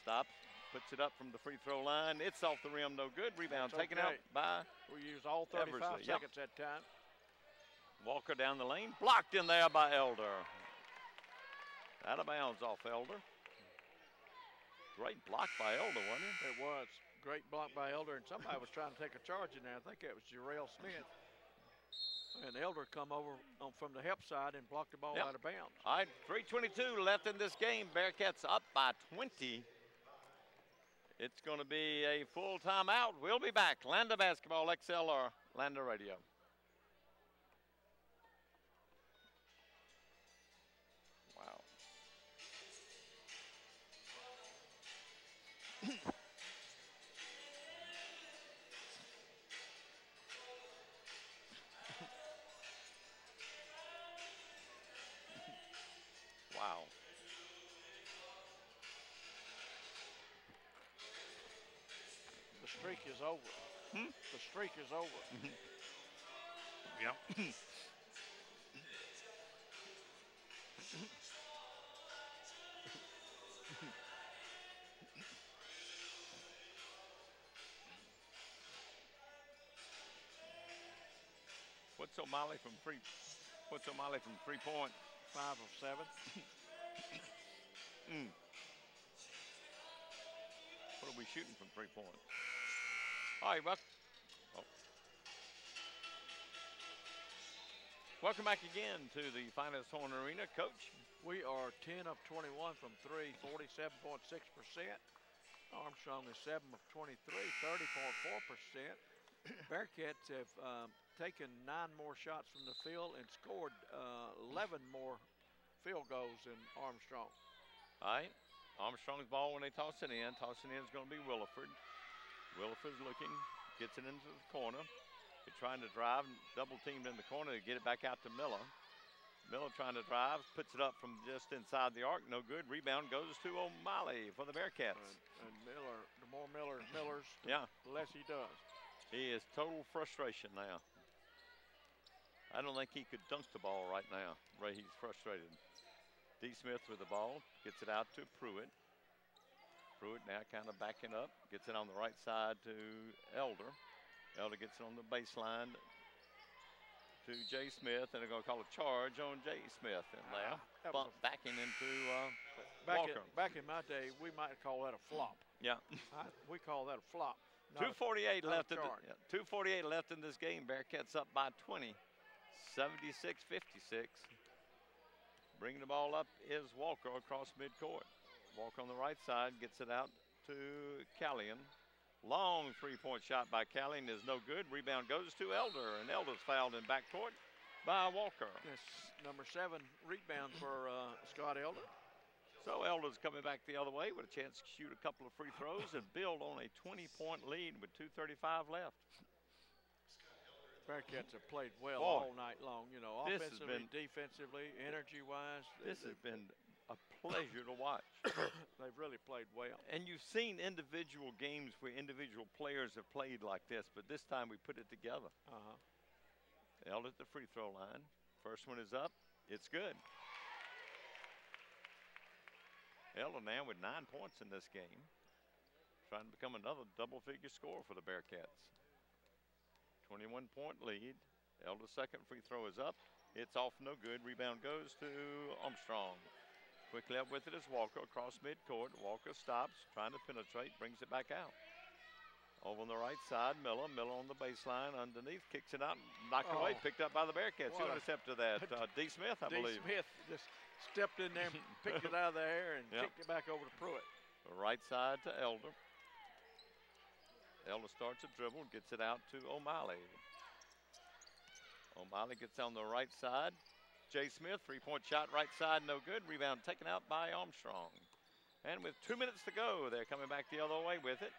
stops, Puts it up from the free throw line. It's off the rim, no good. Rebound taken out by We used all 35 Eversley. seconds that time. Walker down the lane. Blocked in there by Elder. Out of bounds off Elder. Great block by Elder, wasn't it? It was. Great block by Elder, and somebody was trying to take a charge in there. I think it was Jarrell Smith. And Elder come over from the help side and blocked the ball out of bounds. All right, 3:22 left in this game. Bearcats up by 20. It's going to be a full timeout. We'll be back. Lander Basketball, XLR, Lander Radio. Wow. Wow. The streak is over. The streak is over. Yep. What's O'Malley from three-point? 5 of 7. What are we shooting from three-point? All right, welcome back again to the Finest Horn Arena. Coach? We are 10 of 21 from 3, 47.6%. Armstrong is 7 of 23, 30.4%. Bearcats have taken 9 more shots from the field and scored 11 more field goals than Armstrong. All right. Armstrong's ball when they toss it in. Tossing in is going to be Williford. Williford's looking, gets it into the corner. They're trying to drive, double teamed in the corner to get it back out to Miller. Miller trying to drive, puts it up from just inside the arc, no good. Rebound goes to O'Malley for the Bearcats. And Miller, the more Millers, the less he does. He is total frustration now. I don't think he could dunk the ball right now. Ray, he's frustrated. D. Smith with the ball, gets it out to Pruitt. Pruitt now kind of backing up, gets it on the right side to Elder. Elder gets it on the baseline to Jay Smith, and they're going to call a charge on Jay Smith. And now backing into Walker. Back in my day, we might call that a flop. Yeah. We call that a flop. 2:48 left. 2:48 left in this game. Bearcats up by 20, 76-56. Bringing the ball up is Walker across midcourt. Walker on the right side gets it out to Callion. Long three-point shot by Callion is no good. Rebound goes to Elder, and Elder's fouled in backcourt by Walker. That's number 7 rebound for Scott Elder. So Elder's coming back the other way with a chance to shoot a couple of free throws and build on a 20-point lead with 2:35 left. Bearcats have played well all night long, you know, offensively, defensively, energy-wise. This has been a pleasure to watch. They've really played well. And you've seen individual games where individual players have played like this, but this time we put it together. Elder at the free throw line. First one is up. It's good. Elder now with 9 points in this game. Trying to become another double-figure scorer for the Bearcats. 21-point lead. Elder's second free throw is up. It's off, no good. Rebound goes to Armstrong. Quickly up with it is Walker across midcourt. Walker stops, trying to penetrate, brings it back out. Over on the right side, Miller. Miller on the baseline, underneath, kicks it out, knocked away, picked up by the Bearcats. Who intercepted that? D. Smith, I believe. D. Smith just stepped in there, picked it out of the air, and kicked it back over to Pruitt. The right side to Elder. Elder starts a dribble, gets it out to O'Malley. O'Malley gets on the right side. Jay Smith, three-point shot, right side, no good. Rebound taken out by Armstrong. And with 2 minutes to go, they're coming back the other way with it.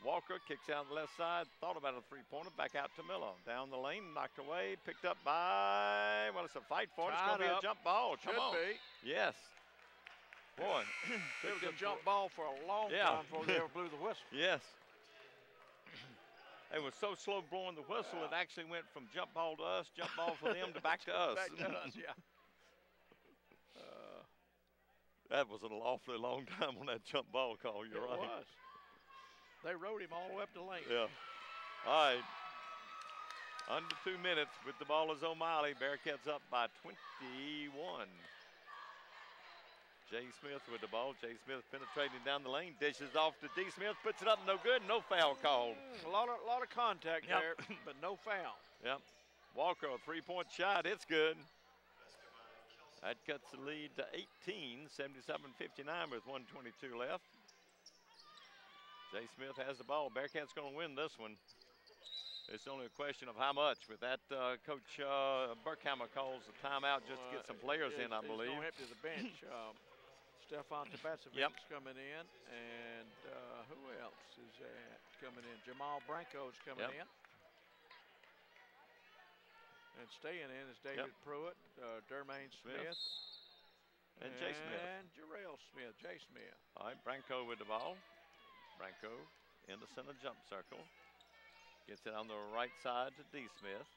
Walker kicks out the left side, thought about a three-pointer, back out to Miller. Down the lane, knocked away, picked up by, well, it's a fight for it. It's going to be a jump ball. Come on. Should be. Yes. Boy. It was a jump ball for a long time before they ever blew the whistle. Yes. They were so slow blowing the whistle, it actually went from jump ball to us, jump ball for them, to back to us. Back to us, yeah. That was an awfully long time on that jump ball call. You're right. Was. They rode him all the way up the lane. Yeah. All right. Under 2 minutes with the ball is O'Malley. Bearcats up by 21. Jay Smith with the ball. Jay Smith penetrating down the lane. Dishes off to D. Smith. Puts it up. No good. No foul called. A lot of contact there, but no foul. Yep. Walker, a three-point shot. It's good. That cuts the lead to 18, 77-59 with 1:22 left. Jay Smith has the ball. Bearcats going to win this one. It's only a question of how much. With that, Coach Burkhammer calls the timeout just to get some players in, I believe. He's going to empty the bench. Stefan Tabacevic's coming in, and who else is that coming in? Jamal Branco's coming in. And staying in is David Pruitt, Dermaine Smith, and Jay Smith. And Jarrell Smith, Jay Smith. All right, Branco with the ball. Branco in the center jump circle. Gets it on the right side to D. Smith.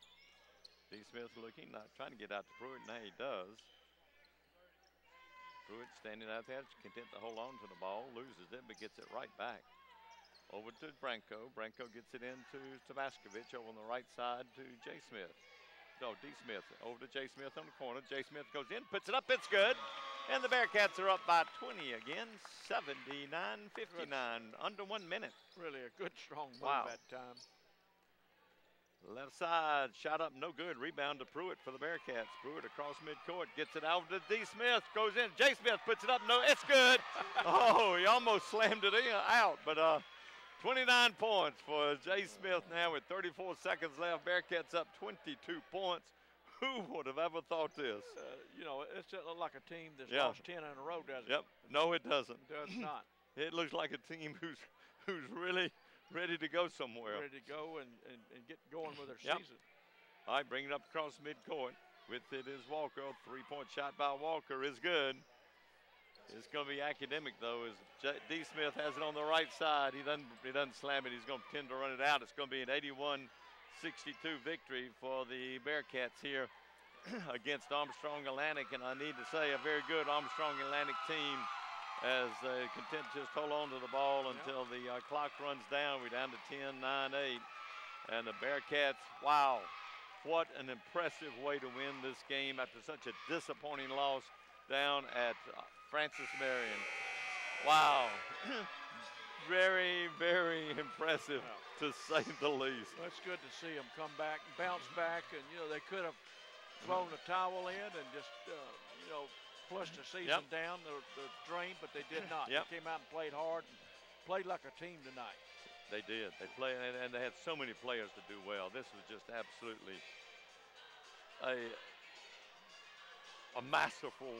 D. Smith looking, not trying to get out to Pruitt. Now he does. Pruitt standing out there, content to hold on to the ball, loses it, but gets it right back. Over to Branco. Branco gets it into Tabaskovich over on the right side to Jay Smith. No, D. Smith over to Jay Smith on the corner. Jay Smith goes in, puts it up, it's good. And the Bearcats are up by 20 again, 79-59, under 1 minute. Really a good, strong move that time. Left side, shot up, no good. Rebound to Pruitt for the Bearcats. Pruitt across midcourt, gets it out to D. Smith, goes in. Jay Smith puts it up, no, it's good. Oh, he almost slammed it in, out, but 29 points for Jay Smith now with 34 seconds left. Bearcats up 22 points. Who would have ever thought this? You know, it's just like a team that's lost 10 in a row, doesn't it? No, it doesn't. It does not. It looks like a team who's really ready to go somewhere. Ready to go and get going with their season. All right, bring it up across midcourt. With it is Walker. Three-point shot by Walker is good. It's going to be academic, though, as D. Smith has it on the right side. He doesn't slam it. He's going to tend to run it out. It's going to be an 81-62 victory for the Bearcats here against Armstrong Atlantic. And I need to say a very good Armstrong Atlantic team as they content to just hold on to the ball until the clock runs down. We're down to 10, 9, 8. And the Bearcats, wow, what an impressive way to win this game after such a disappointing loss down at Francis Marion. Wow. Very, very impressive, to say the least. Well, it's good to see them come back, bounce back, and, you know, they could have thrown the towel in and just, you know, flushed the season down the drain, but they did not. They came out and played hard and played like a team tonight. They did. They played, and they had so many players to do well. This was just absolutely a masterful